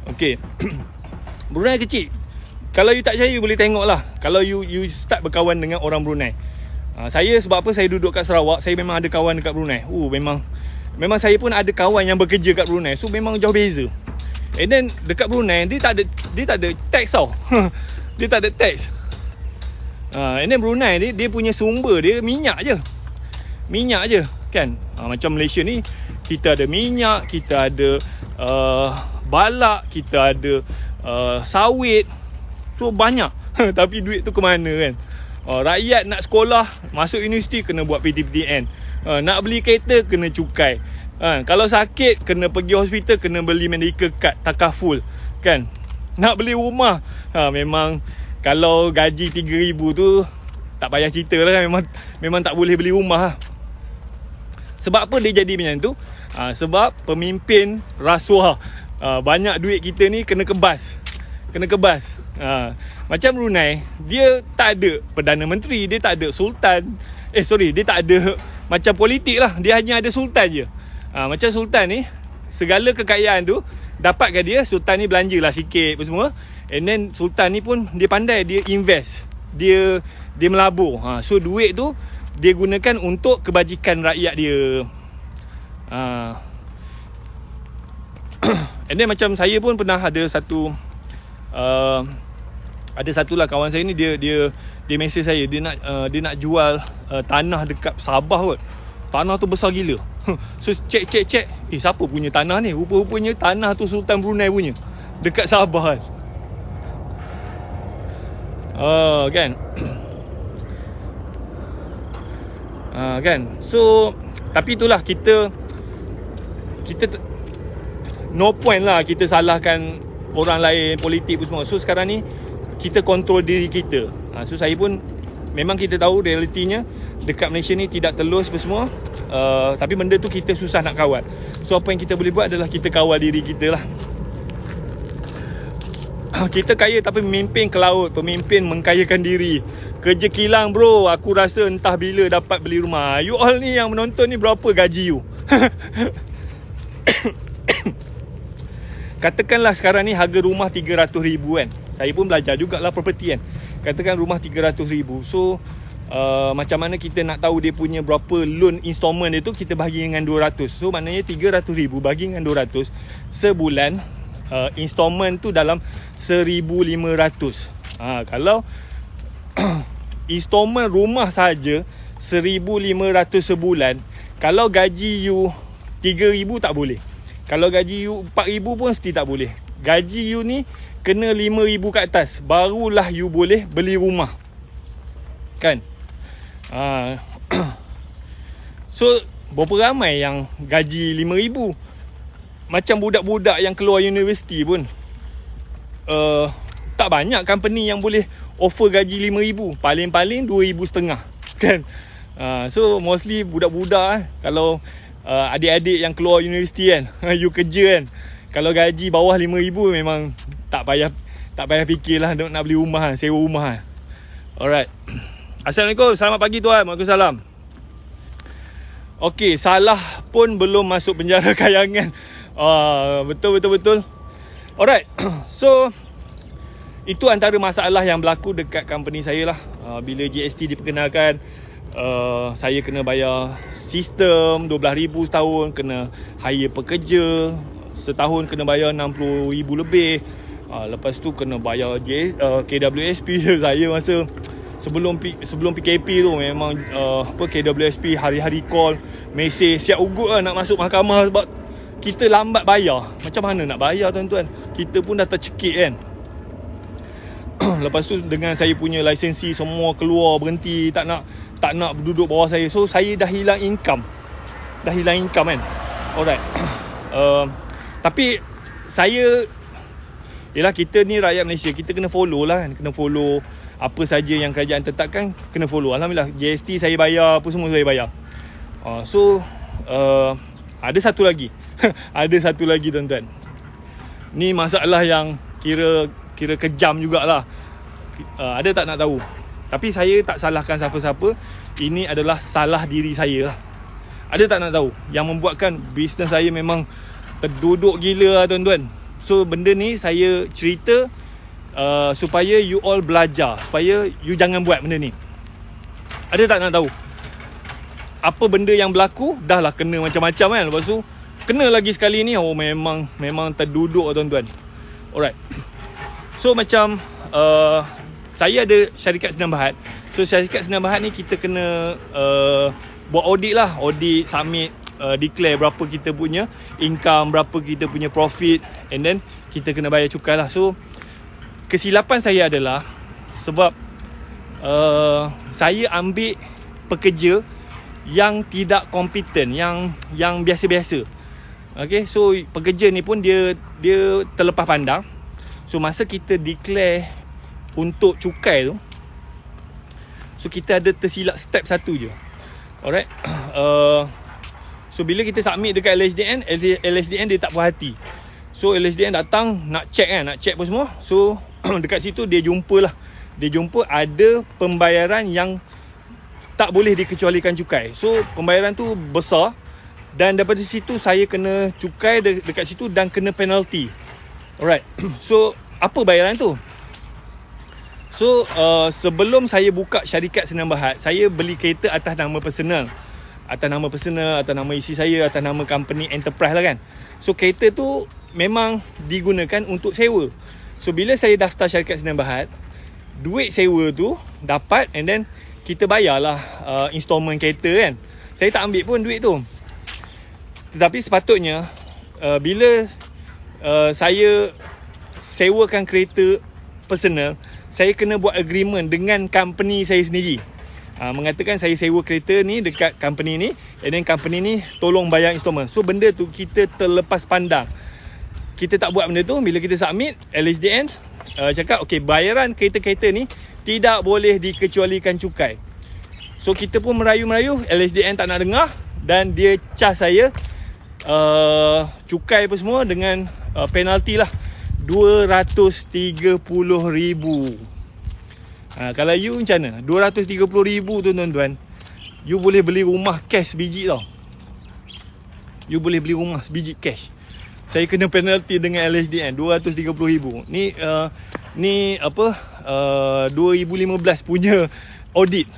Okay. Brunei kecil. Kalau you tak percaya, you boleh tengok lah. Kalau you start berkawan dengan orang Brunei. Saya sebab apa saya duduk kat Sarawak, saya memang ada kawan dekat Brunei. Memang saya pun ada kawan yang bekerja kat Brunei. So memang jauh beza. And then dekat Brunei dia tak ada tax tau. Dia tak ada tax. And then Brunei ni dia punya sumber dia minyak je. Minyak je kan. Macam Malaysia ni kita ada minyak, kita ada balak, kita ada sawit. So banyak. Tapi duit tu ke mana kan. Rakyat nak sekolah, masuk universiti kena buat PTPTN. Nak beli kereta kena cukai. Kalau sakit kena pergi hospital, kena beli medical card takaful kan. Nak beli rumah, memang kalau gaji 3,000 tu tak payah cerita lah kan. Memang tak boleh beli rumah lah. Sebab apa dia jadi macam tu? Sebab pemimpin rasuah. Banyak duit kita ni kena kebas. Macam Brunei, dia tak ada Perdana Menteri, dia tak ada Sultan. Dia tak ada macam politik lah. Dia hanya ada Sultan je. Macam Sultan ni, segala kekayaan tu dapat ke dia, Sultan ni belanjalah sikit apa semua. And then Sultan ni pun dia pandai, dia invest. Dia dia melabur. So duit tu dia gunakan untuk kebajikan rakyat dia. And then macam saya pun pernah ada satu ada satulah kawan saya ni, dia mesej saya, dia nak jual tanah dekat Sabah kot. Tanah tu besar gila. So check, siapa punya tanah ni? Rupa-rupanya tanah tu Sultan Brunei punya, dekat Sabah kan. Kan. Kan. So tapi itulah, kita no point lah kita salahkan orang lain, politik pun semua. So sekarang ni kita kontrol diri kita. So saya pun memang kita tahu realitinya dekat Malaysia ni tidak telus apa semua. Tapi benda tu kita susah nak kawal. So apa yang kita boleh buat adalah kita kawal diri kita lah. Kita kaya tapi memimpin ke laut, pemimpin mengkayakan diri. Kerja kilang bro, aku rasa entah bila dapat beli rumah. You all ni yang menonton ni, berapa gaji you? Katakanlah sekarang ni harga rumah 300,000 kan. Saya pun belajar jugalah property kan. Katakan rumah 300,000. So macam mana kita nak tahu dia punya berapa loan installment dia tu? Kita bahagi dengan 200. So maknanya 300,000 bahagi dengan 200, sebulan installment tu dalam 1,500. Kalau installment rumah saja 1,500 sebulan, kalau gaji you 3,000 tak boleh. Kalau gaji you 4,000 pun mesti tak boleh. Gaji you ni kena 5,000 kat atas, barulah you boleh beli rumah. Kan? So berapa ramai yang gaji 5,000? Macam budak-budak yang keluar universiti pun tak banyak company yang boleh offer gaji 5,000. Paling-paling 2,500 kan. So mostly budak-budak kalau adik-adik yang keluar universiti kan, you kerja kan, kalau gaji bawah 5,000 memang tak payah fikirlah nak beli rumah, sewa rumah. Alright. Assalamualaikum, selamat pagi tuan. Waalaikumsalam. Okey, salah pun belum masuk penjara kayangan. Betul. Alright. So itu antara masalah yang berlaku dekat company saya lah. Bila GST diperkenalkan, saya kena bayar sistem 12,000 setahun, kena hire pekerja setahun, kena bayar 60,000 lebih. Lepas tu kena bayar KWSP. Saya masa sebelum PKP tu memang KWSP hari-hari call, mesej siap ugut lah nak masuk mahkamah sebab kita lambat bayar. Macam mana nak bayar tuan-tuan? Kita pun dah tercekik kan. Lepas tu dengan saya punya lisensi semua keluar, berhenti, tak nak duduk bawah saya. So saya dah hilang income kan. Alright. Tapi saya, yelah, kita ni rakyat Malaysia, kita kena follow lah kan. Kena follow apa saja yang kerajaan tetapkan, kena follow. Alhamdulillah GST saya bayar, apa semua saya bayar. So ada satu lagi. Ada satu lagi tuan-tuan. Ni masalah yang kira kejam jugalah. Ada tak nak tahu? Tapi saya tak salahkan siapa-siapa. Ini adalah salah diri saya lah. Ada tak nak tahu yang membuatkan bisnes saya memang terduduk gila lah tuan-tuan. So benda ni saya cerita supaya you all belajar, supaya you jangan buat benda ni. Ada tak nak tahu apa benda yang berlaku? Dah lah kena macam-macam kan. Lepas tu kena lagi sekali ni, memang terduduk tuan-tuan. Alright. So macam saya ada syarikat Senam Berhad. So syarikat Senam Berhad ni kita kena buat audit lah. Audit, submit, declare berapa kita punya income, berapa kita punya profit, and then kita kena bayar cukai lah. So kesilapan saya adalah sebab saya ambil pekerja yang tidak kompeten, yang biasa-biasa. Okay, so pekerja ni pun dia terlepas pandang. So masa kita declare untuk cukai tu, so kita ada tersilap step satu je. Alright. So bila kita submit dekat LSDN dia tak puas hati. So LSDN datang nak check kan, nak check apa semua. So dekat situ dia jumpa ada pembayaran yang tak boleh dikecualikan cukai. So pembayaran tu besar, dan daripada situ saya kena cukai dekat situ dan kena penalty. Alright. So apa bayaran tu? So sebelum saya buka syarikat Sdn Bhd, saya beli kereta atas nama personal. Atas nama isi saya, atas nama company enterprise lah kan. So kereta tu memang digunakan untuk sewa. So bila saya daftar syarikat Sdn Bhd, duit sewa tu dapat, and then kita bayarlah installment kereta kan. Saya tak ambil pun duit tu. Tetapi sepatutnya bila saya sewakan kereta personal, saya kena buat agreement dengan company saya sendiri. Mengatakan saya sewa kereta ni dekat company ni, and then company ni tolong bayar installment. So benda tu kita terlepas pandang. Kita tak buat benda tu. Bila kita submit, LHDN cakap okay, bayaran kereta-kereta ni tidak boleh dikecualikan cukai. So kita pun merayu-merayu, LHDN tak nak dengar, dan dia charge saya cukai apa semua dengan penalti lah RM230,000. Kalau you macam mana? RM230,000 tu tuan-tuan, you boleh beli rumah cash sebiji tau. You boleh beli rumah sebiji cash. Saya kena penalti dengan LHDN RM230,000. Ni apa 2015 punya audit.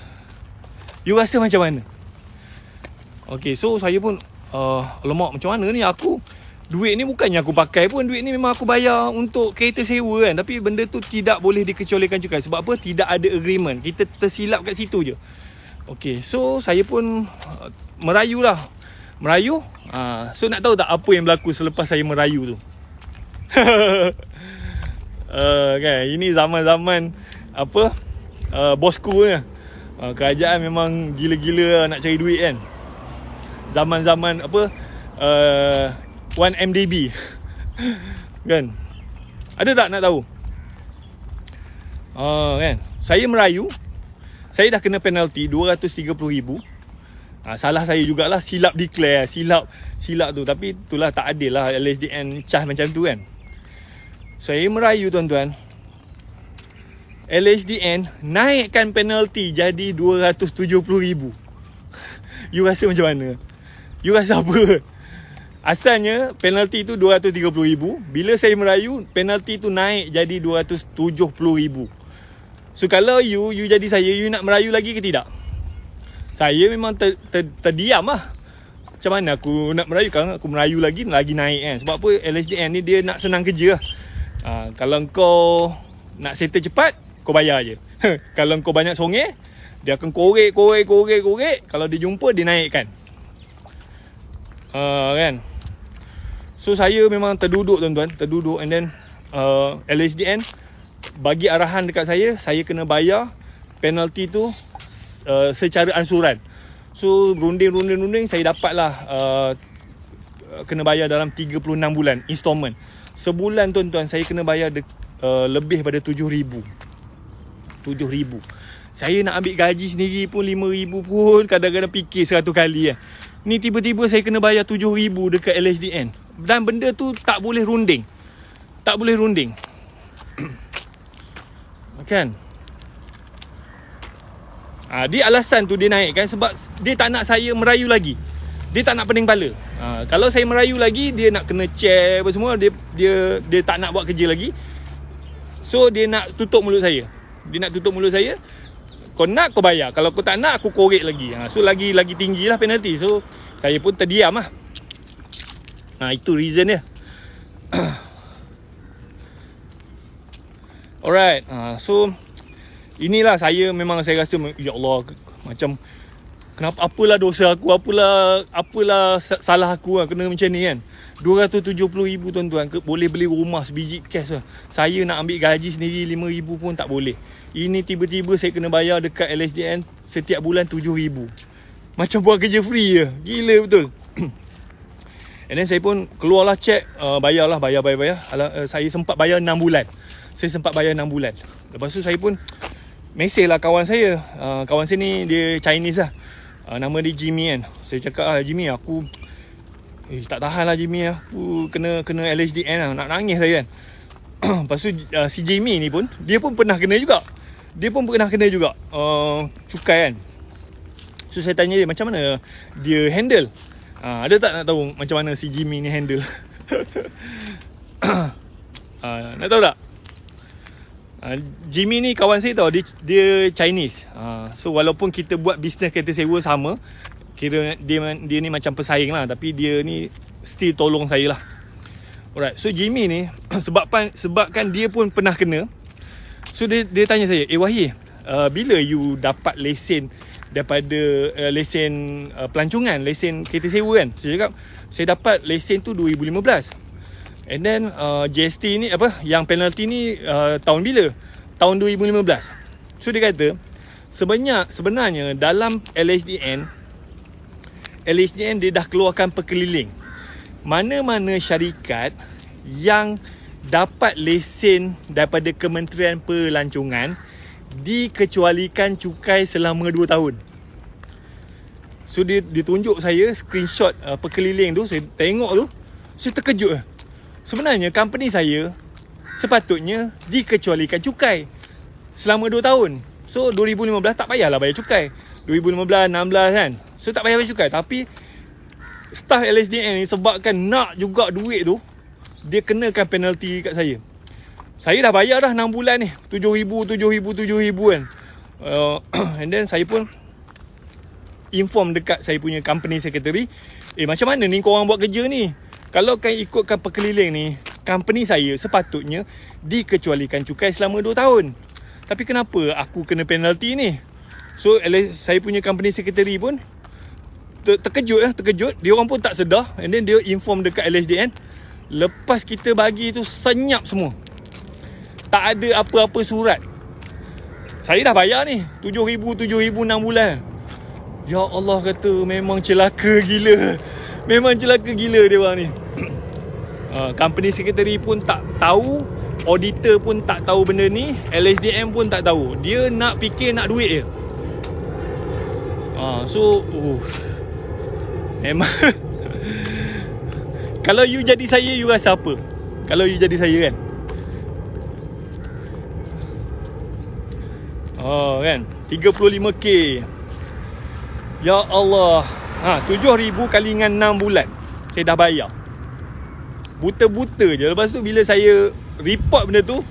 You rasa macam mana? Okay, so saya pun alamak, macam mana ni aku, duit ni bukannya aku pakai pun, duit ni memang aku bayar untuk kereta sewa kan. Tapi benda tu tidak boleh dikecualikan cukai. Sebab apa? Tidak ada agreement. Kita tersilap kat situ je. Okay, so saya pun merayu. So nak tahu tak apa yang berlaku selepas saya merayu tu? Kan, ini zaman-zaman apa, bosku ni. Kerajaan memang gila-gila nak cari duit kan. Zaman-zaman apa, 1MDB kan. Ada tak nak tahu? Kan, saya merayu, saya dah kena penalti RM230,000. Salah saya jugalah, silap declare, silap tu. Tapi itulah, tak adil lah LHDN charge macam tu kan. Saya merayu tuan-tuan, LHDN naikkan penalti jadi RM270,000. You rasa macam mana? You rasa apa? Asalnya penalti tu RM230,000. Bila saya merayu, penalti tu naik jadi RM270,000. So kalau you jadi saya, you nak merayu lagi ke tidak? Saya memang terdiam lah. Macam mana aku nak merayu? Kalau aku merayu lagi naik kan. Sebab apa? LHDN ni dia nak senang kerja lah. Kalau kau nak settle cepat, kau bayar je. Kalau kau banyak songeh, dia akan korek. Kalau dia jumpa, dia naikkan. Kan. So saya memang terduduk tuan-tuan, and then LHDN bagi arahan dekat saya kena bayar penalti tu secara ansuran. So runding saya dapatlah kena bayar dalam 36 bulan installment. Sebulan tuan-tuan saya kena bayar lebih pada RM7,000. Saya nak ambil gaji sendiri pun RM5,000 pun kadang-kadang fikir 100 kali kan. Ni tiba-tiba saya kena bayar RM7,000 dekat LHDN. Dan benda tu tak boleh runding. Kan? Dia alasan tu dia naik kan sebab dia tak nak saya merayu lagi. Dia tak nak pening kepala. Kalau saya merayu lagi, dia nak kena chair apa semua, dia tak nak buat kerja lagi. So dia nak tutup mulut saya. Kau nak, kau bayar. Kalau kau tak nak, aku korek lagi. So lagi tinggilah penalti. So saya pun terdiam lah. Itu reason dia. Alright. So inilah saya memang saya rasa, ya Allah, macam kenapa, apalah dosa aku, apalah salah aku kena macam ni kan. RM270,000 tuan-tuan, boleh beli rumah sebiji cash lah. Saya nak ambil gaji sendiri RM5,000 pun tak boleh. Ini tiba-tiba saya kena bayar dekat LHDN setiap bulan RM7,000. Macam buat kerja free je. Gila betul. And then saya pun keluarlah cek, bayar. Saya sempat bayar 6 bulan. Lepas tu saya pun mesej lah kawan saya. Kawan saya ni dia Chinese lah. Nama dia Jimmy kan. Saya cakap, Jimmy, aku tak tahan lah Jimmy. Aku kena LHDN lah. Nak nangis saya kan. Lepas tu si Jimmy ni pun, dia pun pernah kena juga. Cukai kan. So saya tanya dia macam mana dia handle. Ada tak nak tahu macam mana si Jimmy ni handle? Nak tahu tak? Jimmy ni kawan saya tau, dia Chinese. So walaupun kita buat bisnes kereta sewa sama, kira dia ni macam pesaing lah, tapi dia ni still tolong saya lah. Alright, so Jimmy ni sebabkan dia pun pernah kena. So dia tanya saya, Wahid, bila you dapat lesen daripada lesen pelancongan, lesen kereta sewa kan? Saya cakap, saya dapat lesen tu 2015. And then GST ni yang penalty ni tahun bila? Tahun 2015. So dia kata sebenarnya dalam LHDN dia dah keluarkan perkeliling. Mana-mana syarikat yang dapat lesen daripada Kementerian Pelancongan dikecualikan cukai selama 2 tahun. So dia tunjuk saya screenshot perkeliling tu. Saya tengok tu, saya terkejut. Sebenarnya company saya sepatutnya dikecualikan cukai selama 2 tahun. So 2015 tak payahlah bayar cukai. 2015, 16 kan, so tak payah bayar cukai. Tapi staff LSDN ni sebabkan nak juga duit tu, dia kenakan penalty kat saya. Saya dah bayar dah 6 bulan ni, 7,000 kan. And then saya pun inform dekat saya punya company secretary, macam mana ni korang buat kerja ni? Kalau kan ikutkan perkeliling ni, company saya sepatutnya dikecualikan cukai selama 2 tahun. Tapi kenapa aku kena penalty ni? So saya punya company secretary pun terkejut. Dia orang pun tak sedar. And then dia inform dekat LSDN. Lepas kita bagi tu, senyap semua. Tak ada apa-apa surat. Saya dah bayar ni 7,000 6 bulan. Ya Allah, kata memang celaka gila. Memang celaka gila dia orang ni. Company secretary pun tak tahu, auditor pun tak tahu benda ni, LSDM pun tak tahu. Dia nak fikir nak duit je. So memang kalau you jadi saya, you rasa apa? Kalau you jadi saya kan? Kan 35k. Ya Allah. 7,000 kali dengan 6 bulan saya dah bayar. Buta-buta je. Lepas tu bila saya report benda tu,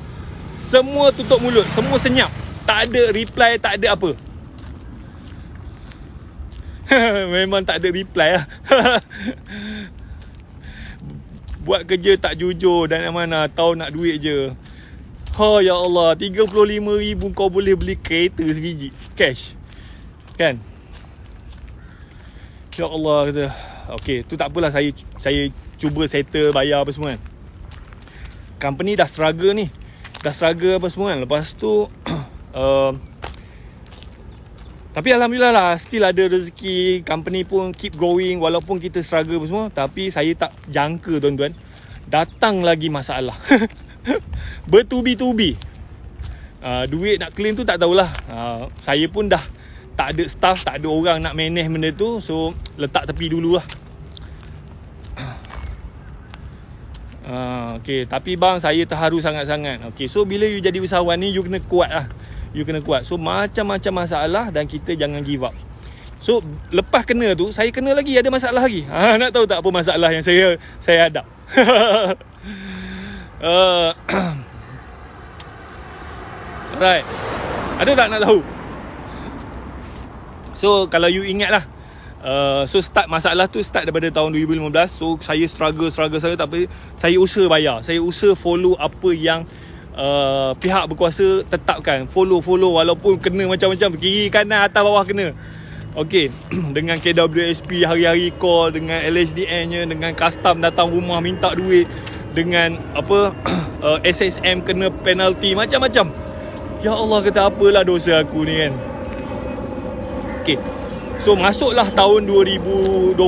semua tutup mulut, semua senyap. Tak ada reply, tak ada apa. Memang tak ada reply lah. Buat kerja tak jujur dan mana tahu nak duit je. Ya Allah, 35,000 kau boleh beli kereta sebiji cash. Kan? Ya Allah, kata. Okay, tu tak apalah, saya cuba settle bayar apa semua kan. Company dah struggle ni. Dah struggle apa semua kan. Lepas tu tapi Alhamdulillah lah, still ada rezeki. Company pun keep growing walaupun kita struggle apa semua. Tapi saya tak jangka tuan-tuan, datang lagi masalah. Bertubi-tubi. Duit nak claim tu tak tahulah. Saya pun dah tak ada staff, tak ada orang nak manage benda tu. So letak tepi dulu lah. Okay, tapi bang, saya terharu sangat-sangat. Okay, so bila you jadi usahawan ni, you kena kuat lah. You kena kuat. So macam-macam masalah dan kita jangan give up. So lepas kena tu, saya kena lagi, ada masalah lagi. Nak tahu tak apa masalah yang saya hadap? Right. Ada tak nak tahu? So kalau you ingat lah, so start masalah tu start daripada tahun 2015. So saya struggle tapi saya usaha bayar. Saya usaha follow apa yang pihak berkuasa tetapkan. Follow walaupun kena macam-macam, kiri kanan atas bawah kena. Okay. Dengan KWSP hari-hari call, dengan LHDN nya, dengan custom datang rumah minta duit, dengan apa SSM kena penalty, macam-macam. Ya Allah, kata apalah dosa aku ni kan. Okay, so masuklah tahun 2020.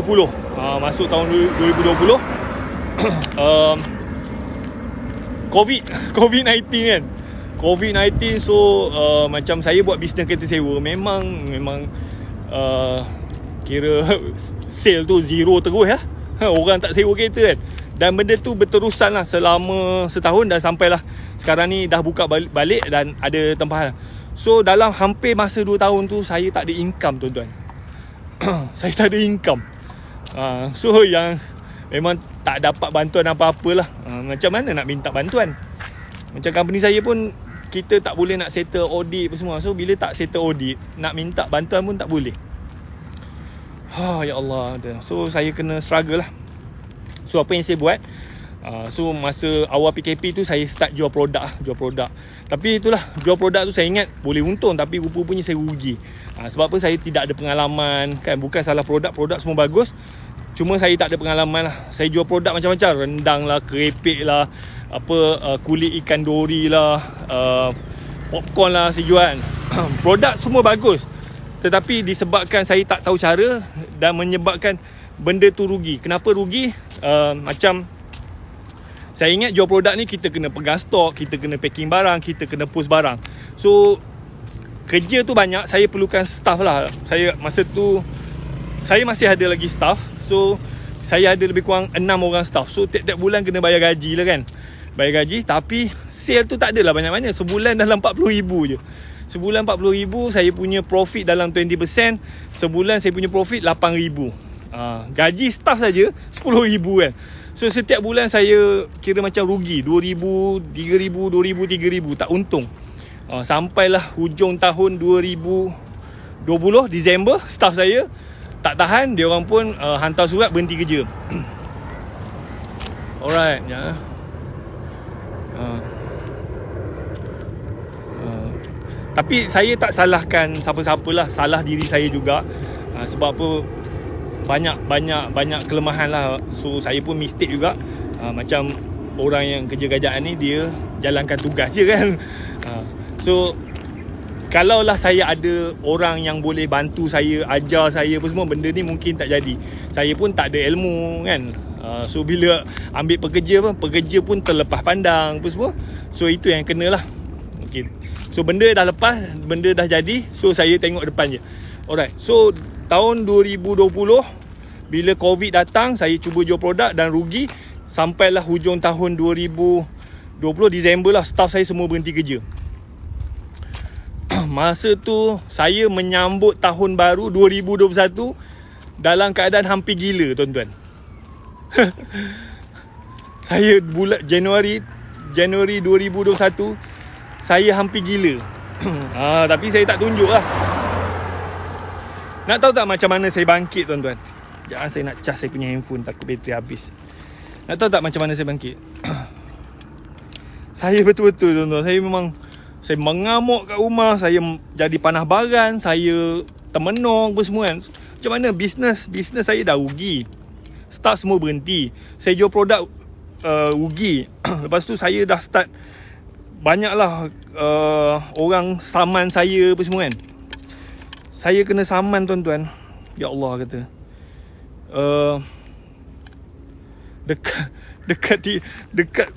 Masuk tahun 2020. COVID-19 kan. COVID-19. So macam saya buat bisnes kereta sewa, memang kira sale tu zero terus lah. Orang tak sewa kereta kan. Dan benda tu berterusan lah selama setahun, dan sampailah sekarang ni dah buka balik dan ada tempahan. So dalam hampir masa 2 tahun tu, saya tak ada income tuan-tuan. Saya tak ada income. So yang memang tak dapat bantuan apa-apalah. Macam mana nak minta bantuan? Macam company saya pun kita tak boleh nak settle audit apa semua. So bila tak settle audit, nak minta bantuan pun tak boleh. Ya Allah. So saya kena struggle lah. So apa yang saya buat, so masa awal PKP tu saya start jual produk. Tapi itulah, jual produk tu saya ingat boleh untung, tapi rupa-rupanya saya rugi. Sebab apa, saya tidak ada pengalaman kan. Bukan salah produk semua bagus, cuma saya tak ada pengalaman lah. Saya jual produk macam-macam, rendang lah, kerepek lah, kulit ikan dori lah, popcorn lah saya jual. Produk semua bagus, tetapi disebabkan saya tak tahu cara dan menyebabkan benda tu rugi. Kenapa rugi? Macam saya ingat jual produk ni kita kena pegang stok, kita kena packing barang, kita kena post barang. So kerja tu banyak, saya perlukan staff lah. Saya masa tu saya masih ada lagi staff. So saya ada lebih kurang 6 orang staff. So tiap-tiap bulan kena bayar gaji lah kan. Bayar gaji, tapi sale tu tak adalah banyak-banyak. Sebulan dalam 40,000 je. Sebulan 40,000, saya punya profit dalam 20%. Sebulan saya punya profit 8,000. Gaji staff saja 10,000 kan. So setiap bulan saya kira macam rugi 2,000, 3,000, 2,000, 3,000, tak untung. Sampailah hujung tahun 2020 Disember, staff saya tak tahan, dia orang pun hantar surat berhenti kerja. Alright, ya. Tapi saya tak salahkan siapa-siapa lah, salah diri saya juga. Sebab apa, banyak kelemahan lah. So saya pun mistake juga. Macam orang yang kerja kerajaan ni, dia jalankan tugas je kan. So kalaulah saya ada orang yang boleh bantu saya, ajar saya apa semua, benda ni mungkin tak jadi. Saya pun tak ada ilmu kan. So bila ambil pekerja pun terlepas pandang apa semua. So itu yang kena lah. Okay. So benda dah lepas, benda dah jadi. So saya tengok depan je. Alright. So tahun 2020 bila COVID datang, saya cuba jual produk dan rugi. Sampailah hujung tahun 2020 Disember lah, staff saya semua berhenti kerja. Masa tu saya menyambut tahun baru 2021 dalam keadaan hampir gila, tuan-tuan. Saya bulan Januari 2021 saya hampir gila. Tapi saya tak tunjuk lah. Nak tahu tak macam mana saya bangkit, tuan-tuan? Jangan, saya nak cas saya punya handphone, takut bateri habis. Nak tahu tak macam mana saya bangkit? Saya betul-betul, tuan-tuan, saya mengamuk kat rumah. Saya jadi panah baran, saya termenung apa semua kan. Macam mana bisnes saya dah rugi, staff semua berhenti, saya jual produk rugi. Lepas tu saya dah start banyaklah orang saman saya apa semua kan. Saya kena saman, tuan-tuan. Ya Allah kata,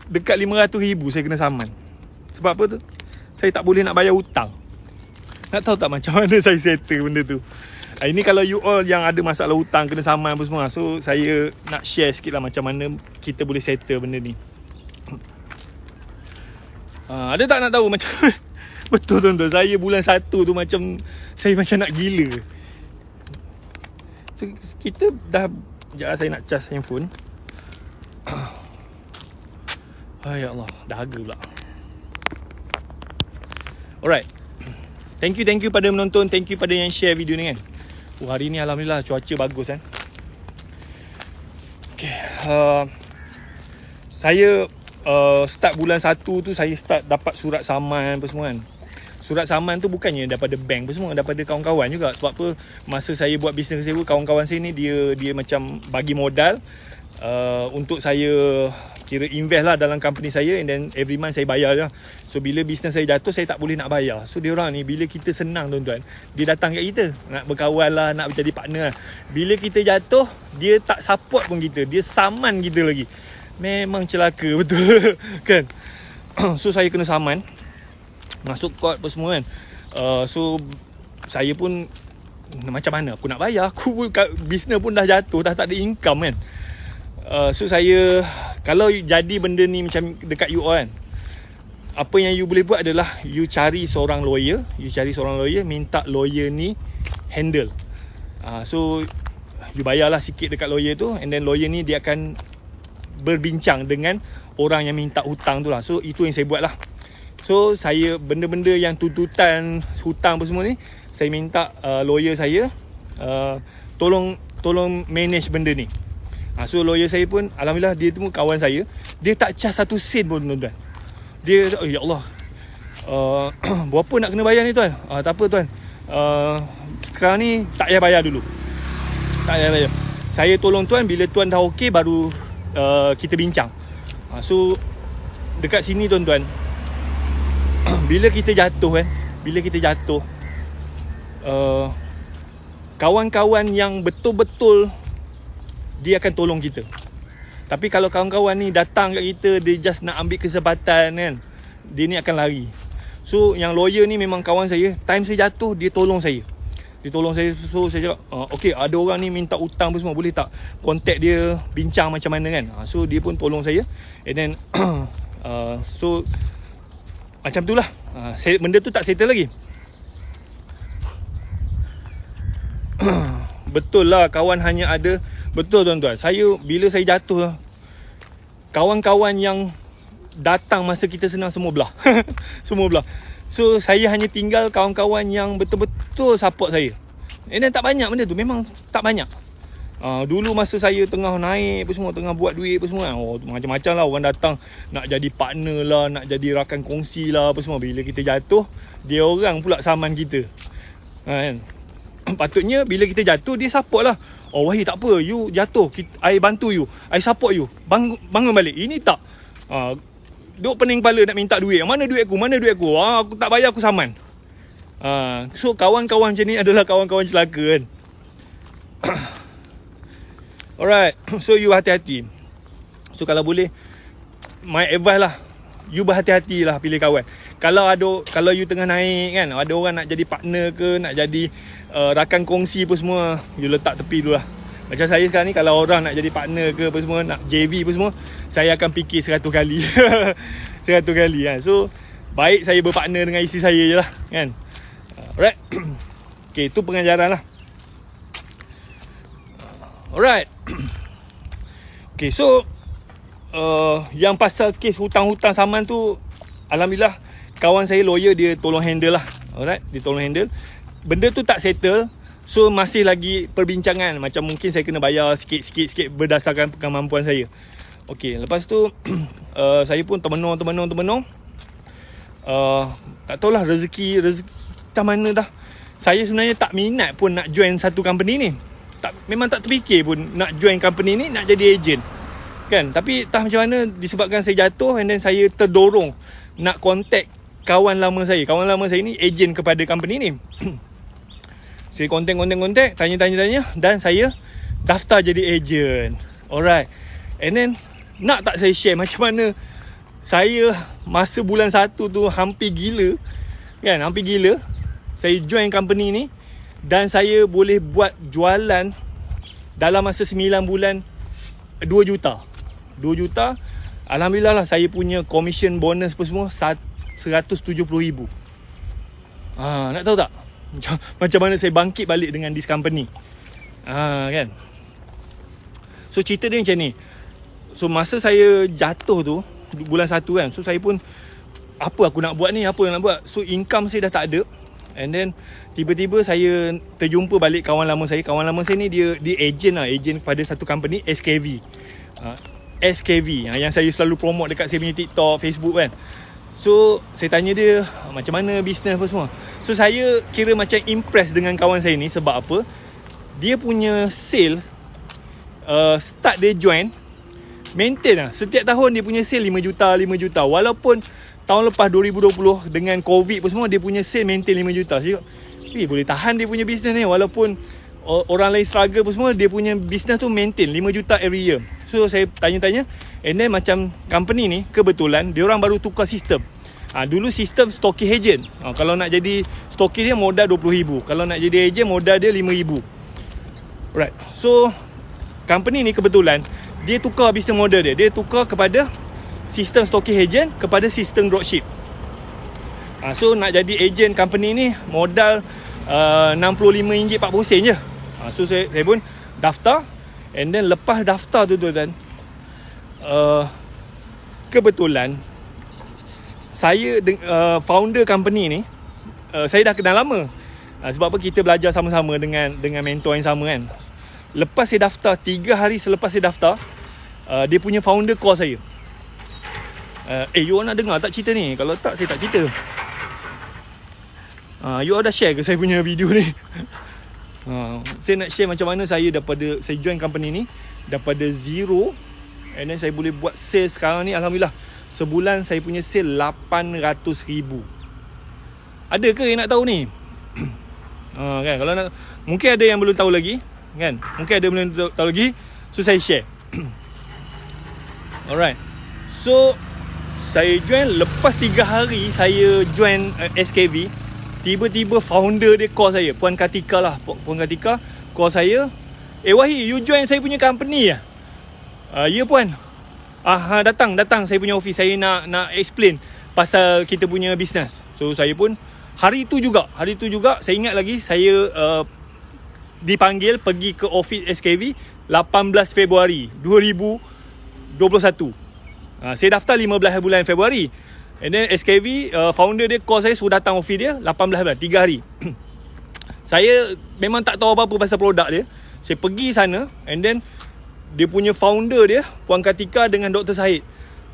dekat 500,000 saya kena saman. Sebab apa tu? Saya tak boleh nak bayar hutang. Nak tahu tak macam mana saya settle benda tu? Ini kalau you all yang ada masalah hutang, kena saman apa semua, so saya nak share sikit lah macam mana kita boleh settle benda ni. Ada tak nak tahu macam betul, tuan-tuan, saya bulan 1 tu macam saya macam nak gila. So kita dah, sekejap saya nak cas handphone. Ya Allah, dahaga pula. Alright. Thank you pada menonton, thank you pada yang share video ni kan. Hari ni alhamdulillah cuaca bagus kan. Okay, saya start bulan 1 tu saya start dapat surat saman apa semua kan. Surat saman tu bukannya daripada bank apa semua, daripada kawan-kawan juga. Sebab apa, masa saya buat bisnes sewa, kawan-kawan saya ni dia macam bagi modal untuk saya kira invest lah dalam company saya, and then every month saya bayar lah. So bila bisnes saya jatuh, saya tak boleh nak bayar. So diorang ni bila kita senang, tuan-tuan, dia datang kat kita nak berkawan lah, nak jadi partner lah. Bila kita jatuh, dia tak support pun kita, dia saman kita lagi. Memang celaka betul kan. So saya kena saman, masuk court apa semua kan. So saya pun macam mana aku nak bayar, aku bisnes pun dah jatuh, dah tak ada income kan. So saya, kalau jadi benda ni macam dekat you all kan, apa yang you boleh buat adalah you cari seorang lawyer, minta lawyer ni handle. So you bayarlah sikit dekat lawyer tu, and then lawyer ni dia akan berbincang dengan orang yang minta hutang tu lah. So itu yang saya buat lah. So saya benda-benda yang tuntutan hutang apa semua ni, saya minta lawyer saya tolong manage benda ni. So lawyer saya pun alhamdulillah dia tu kawan saya. Dia tak charge satu sen pun tuan-tuan. Dia ya Allah, berapa nak kena bayar ni tuan? Tak apa tuan, sekarang ni tak payah bayar dulu. Tak payah bayar. Saya tolong tuan, bila tuan dah okey baru kita bincang. So dekat sini tuan-tuan, bila kita jatuh kawan-kawan yang betul-betul dia akan tolong kita. Tapi kalau kawan-kawan ni datang kat kita, dia just nak ambil kesempatan kan, dia ni akan lari. So yang lawyer ni memang kawan saya. Time saya jatuh, dia tolong saya. So saya cakap, okay, ada orang ni minta hutang apa semua, boleh tak contact dia, bincang macam mana kan. So dia pun tolong saya. And then so macam tu lah. Benda tu tak settle lagi. Betul lah, kawan hanya ada. Betul tuan-tuan, bila saya jatuh, kawan-kawan yang datang masa kita senang semua belah. Semua belah. So saya hanya tinggal kawan-kawan yang betul-betul support saya. And then tak banyak benda tu, memang tak banyak. Dulu masa saya tengah naik apa semua, tengah buat duit apa semua, macam-macam lah orang datang nak jadi partner lah, nak jadi rakan kongsi lah apa semua. Bila kita jatuh, dia orang pula saman kita kan. Patutnya bila kita jatuh, dia support lah. Wahid tak apa, you jatuh, I bantu you, I support you, bangun balik. Ini tak, duk pening kepala nak minta duit. Mana duit aku, aku tak bayar, aku saman. So kawan-kawan macam ni adalah kawan-kawan celaka kan. Alright, so you hati-hati. So kalau boleh, my advice lah, you berhati-hati lah pilih kawan. Kalau you tengah naik kan, ada orang nak jadi partner ke, nak jadi rakan kongsi apa semua, you letak tepi dulu lah. Macam saya sekarang ni, kalau orang nak jadi partner ke apa semua, nak JV apa semua, saya akan fikir 100 kali. 100 kali kan. So baik saya berpartner dengan isteri saya je lah kan. Alright. Okay, tu pengajaran lah. Alright. Okay, so yang pasal kes hutang-hutang saman tu, alhamdulillah kawan saya lawyer, dia tolong handle lah. Alright, dia tolong handle. Benda tu tak settle, so masih lagi perbincangan. Macam mungkin saya kena bayar sikit-sikit berdasarkan kemampuan saya. Okay, lepas tu saya pun termenung. Tak tahulah rezeki tak mana dah. Saya sebenarnya tak minat pun nak join satu company ni. Memang tak terfikir pun nak join company ni, nak jadi ejen kan. Tapi entah macam mana, disebabkan saya jatuh, and then saya terdorong nak contact kawan lama saya. Kawan lama saya ni ejen kepada company ni. Saya contact, tanya, dan saya daftar jadi ejen. Alright. And then nak tak saya share macam mana saya masa bulan 1 tu hampir gila kan, hampir gila. Saya join company ni dan saya boleh buat jualan dalam masa 9 bulan 2 juta. 2 juta. Alhamdulillah lah, saya punya commission bonus apa semua 170,000. Nak tahu tak macam mana saya bangkit balik dengan this company? Kan. So cerita dia macam ni. So masa saya jatuh tu bulan 1 kan, so saya pun, apa aku nak buat ni, so income saya dah tak ada. And then tiba-tiba saya terjumpa balik kawan lama saya. Kawan lama saya ni dia ejen lah, ejen kepada satu company, SKV. SKV yang saya selalu promote dekat saya punya TikTok, Facebook kan. So saya tanya dia macam mana bisnes apa semua. So saya kira macam impress dengan kawan saya ni. Sebab apa? Dia punya sale, start dia join, maintain lah. Setiap tahun dia punya sale 5 juta. Walaupun tahun lepas 2020 dengan COVID apa semua, dia punya sale maintain 5 juta. Saya cakap, boleh tahan dia punya bisnes ni. Walaupun orang lain struggle apa semua, dia punya bisnes tu maintain 5 juta every year. So saya tanya-tanya, and then macam company ni kebetulan dia orang baru tukar sistem. Dulu sistem stocky agent. Kalau nak jadi stocky dia modal 20,000. Kalau nak jadi agent modal dia 5,000. Right. So company ni kebetulan dia tukar business model dia. Dia tukar kepada sistem stocky agent kepada sistem dropship. So nak jadi agent company ni modal RM65 40 je. So saya pun daftar. And then lepas daftar tu dan kebetulan saya founder company ni, saya dah kenal lama. Sebab apa, kita belajar sama-sama dengan mentor yang sama kan. Lepas saya daftar, 3 hari selepas saya daftar, dia punya founder call saya. You nak dengar tak cerita ni? Kalau tak, saya tak cerita. You dah share ke saya punya video ni? Saya nak share macam mana saya join company ni daripada zero, and then saya boleh buat sales sekarang ni. Alhamdulillah, sebulan saya punya sale 800,000. Ada ke yang nak tahu ni? Kan, kalau nak, mungkin ada yang belum tahu lagi kan, mungkin ada belum tahu lagi, so saya share. Alright, so saya join. Lepas 3 hari saya join SKV, tiba-tiba founder dia call saya, Puan Katika lah, Puan Katika call saya, Wahid, you join saya punya company lah? Ya puan. Datang saya punya office, saya nak explain pasal kita punya business. So saya pun hari tu juga saya ingat lagi, saya dipanggil pergi ke office SKV 18 Februari 2021. Saya daftar 15 bulan Februari, and then SKV founder dia call saya suruh datang office dia 18 bulan, 3 hari. Saya memang tak tahu apa-apa pasal produk dia. Saya pergi sana, and then dia punya founder dia, Puan Katika dengan Dr. Syed,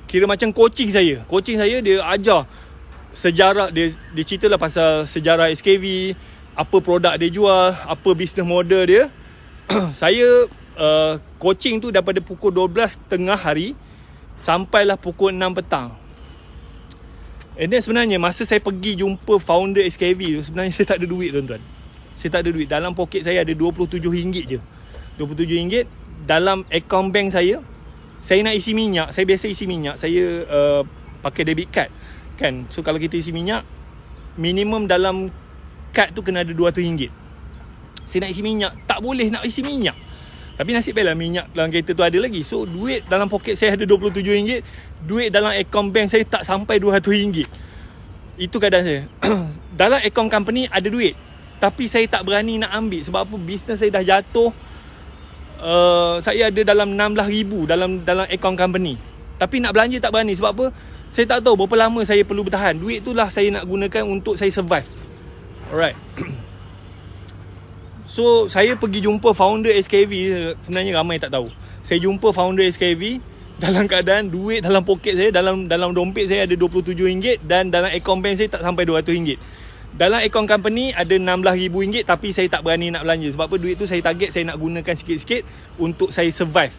kira macam coaching saya. Dia ajar sejarah, dia ceritalah pasal sejarah SKV, apa produk dia jual, apa business model dia. Saya coaching tu daripada pukul 12 tengah hari sampailah pukul 6 petang. And then sebenarnya masa saya pergi jumpa founder SKV tu, sebenarnya saya tak ada duit, tuan-tuan. Saya tak ada duit. Dalam poket saya ada RM27 je. RM27 dalam akaun bank saya. Saya nak isi minyak, saya biasa isi minyak, saya pakai debit card kan. So kalau kita isi minyak, minimum dalam kad tu kena ada RM200. Saya nak isi minyak, tak boleh nak isi minyak. Tapi nasib baiklah minyak dalam kereta tu ada lagi. So duit dalam poket saya ada RM27. Duit dalam akaun bank saya tak sampai RM200. Itu keadaan saya. Dalam akaun company ada duit, tapi saya tak berani nak ambil. Sebab apa? Bisnes saya dah jatuh. Saya ada dalam 16,000 dalam akaun company, tapi nak belanja tak berani. Sebab apa? Saya tak tahu berapa lama saya perlu bertahan. Duit tu lah saya nak gunakan untuk saya survive. Alright. So saya pergi jumpa founder SKV. Sebenarnya ramai tak tahu, saya jumpa founder SKV dalam keadaan duit dalam poket saya, dalam dompet saya ada RM27, dan dalam akaun bank saya tak sampai RM200. Dalam akaun company ada RM16,000, tapi saya tak berani nak belanja. Sebab apa? Duit tu saya target saya nak gunakan sikit-sikit untuk saya survive.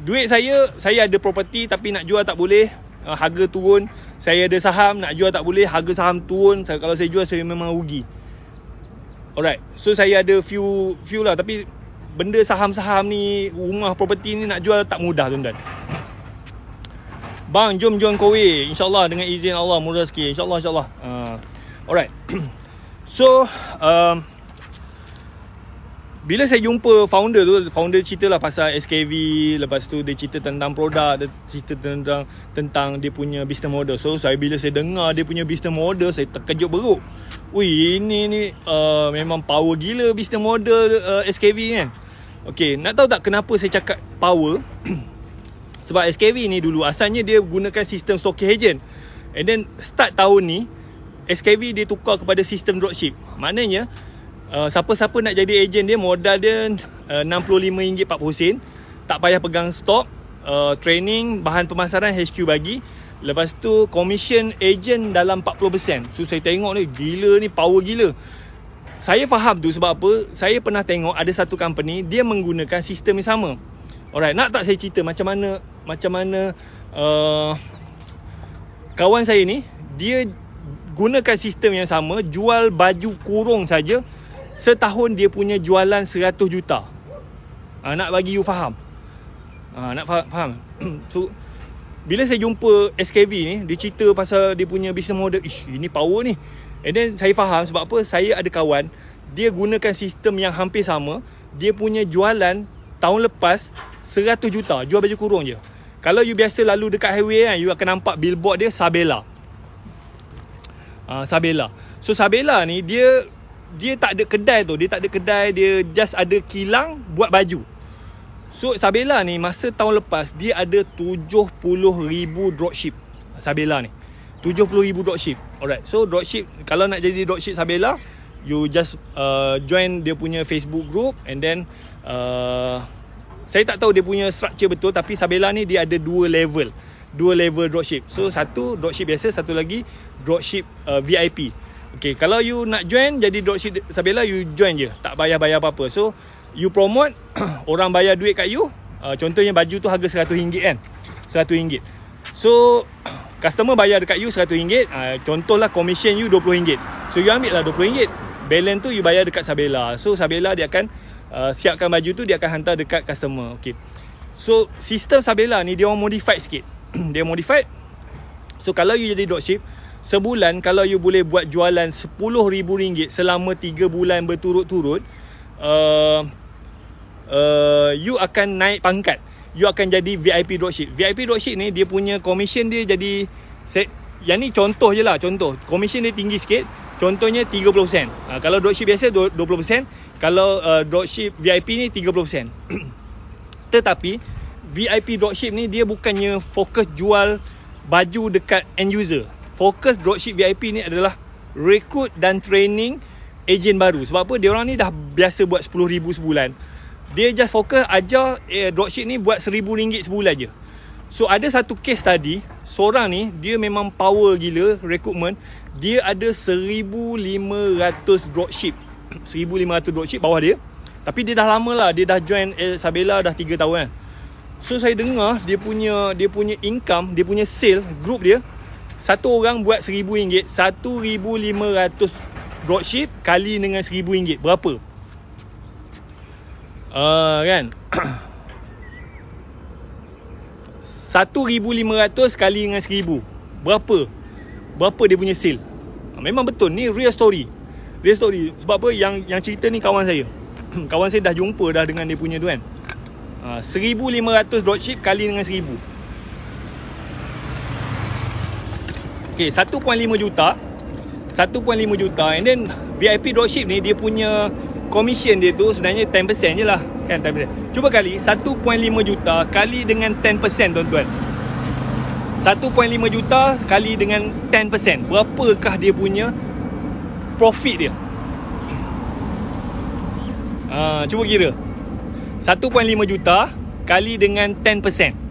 Duit saya ada property, tapi nak jual tak boleh, harga turun. Saya ada saham, nak jual tak boleh, harga saham turun. Kalau saya jual, saya memang rugi. Alright, so saya ada few lah, tapi benda saham-saham ni, rumah property ni nak jual tak mudah, tuan-tuan. Bang, jom join Kowe, InsyaAllah dengan izin Allah, murah sikit, InsyaAllah. Alright. So bila saya jumpa founder tu, founder ceritalah pasal SKV. Lepas tu dia cerita tentang produk, dia cerita tentang dia punya business model. So bila saya dengar dia punya business model, saya terkejut beruk. Ui, ini memang power gila business model SKV kan. Okay, nak tahu tak kenapa saya cakap power? Sebab SKV ni dulu asalnya dia gunakan sistem stocking agent, and then start tahun ni SKV dia tukar kepada sistem dropship. Maknanya siapa-siapa nak jadi ejen dia, modal dia RM65 40 sen. Tak payah pegang stok, training, bahan pemasaran HQ bagi. Lepas tu commission ejen dalam 40%. So saya tengok ni, gila ni, power gila. Saya faham tu sebab apa? Saya pernah tengok ada satu company dia menggunakan sistem yang sama. Alright, nak tak saya cerita macam mana kawan saya ni, dia gunakan sistem yang sama, jual baju kurung saja. Setahun dia punya jualan 100 juta. Nak bagi you faham. Nak faham. So bila saya jumpa SKV ni, dia cerita pasal dia punya business model. Ini power ni. And then saya faham sebab apa? Saya ada kawan, dia gunakan sistem yang hampir sama. Dia punya jualan tahun lepas 100 juta, jual baju kurung je. Kalau you biasa lalu dekat highway kan, you akan nampak billboard dia Sabela. Sabela. So Sabela ni dia tak ada kedai tu, dia just ada kilang buat baju. So Sabela ni masa tahun lepas dia ada 70,000 dropship. Sabela ni 70,000 dropship. Alright, so dropship, kalau nak jadi dropship Sabela, you just join dia punya Facebook group. And then saya tak tahu dia punya structure betul, tapi Sabela ni dia ada dua level dropship. So satu dropship biasa, satu lagi dropship VIP. Okay, kalau you nak join jadi dropship Sabela, you join je, tak payah bayar apa-apa. So you promote, orang bayar duit kat you. Contohnya baju tu harga RM100 kan, RM100. So customer bayar dekat you RM100. Contohlah commission you RM20. So you ambil lah RM20. Balance tu you bayar dekat Sabela. So Sabela dia akan siapkan baju tu, dia akan hantar dekat customer. Okay, so sistem Sabela ni dia orang modified sikit. Dia modified. So kalau you jadi dropship, sebulan kalau you boleh buat jualan RM10,000 selama 3 bulan berturut-turut, you akan naik pangkat. You akan jadi VIP dropship. VIP dropship ni dia punya commission dia jadi, yang ni contoh je lah, contoh. Commission dia tinggi sikit. Contohnya 30%. Kalau dropship biasa 20%. Kalau dropship VIP ni 30%. Tetapi VIP dropship ni dia bukannya fokus jual baju dekat end user. Fokus dropship VIP ni adalah rekrut dan training ejen baru. Sebab apa? Dia orang ni dah biasa buat 10,000 sebulan. Dia just fokus ajar dropship ni buat RM1,000 sebulan je. So ada satu case tadi, seorang ni dia memang power gila rekrutmen. Dia ada 1,500 dropship. 1,500 dropship bawah dia. Tapi dia dah lama lah, dia dah join Sabela dah 3 tahun kan. So saya dengar dia punya income, dia punya sale group dia, satu orang buat RM1,000. 1,500 dropship kali dengan RM1,000 berapa? Kan 1,500 kali dengan 1,000 berapa dia punya sale? Memang betul, ni real story. Sebab apa? Yang cerita ni kawan saya. Kawan saya dah jumpa dah dengan dia punya tu kan. 1,500 dropship kali dengan 1,000. Okay, 1.5 juta. 1.5 juta. And then VIP dropship ni dia punya commission dia tu sebenarnya 10% je lah kan, 10%. Cuba kali 1.5 juta kali dengan 10%, tuan-tuan. 1.5 juta kali dengan 10%. Berapakah dia punya profit dia? Cuba kira 1.5 juta kali dengan 10%.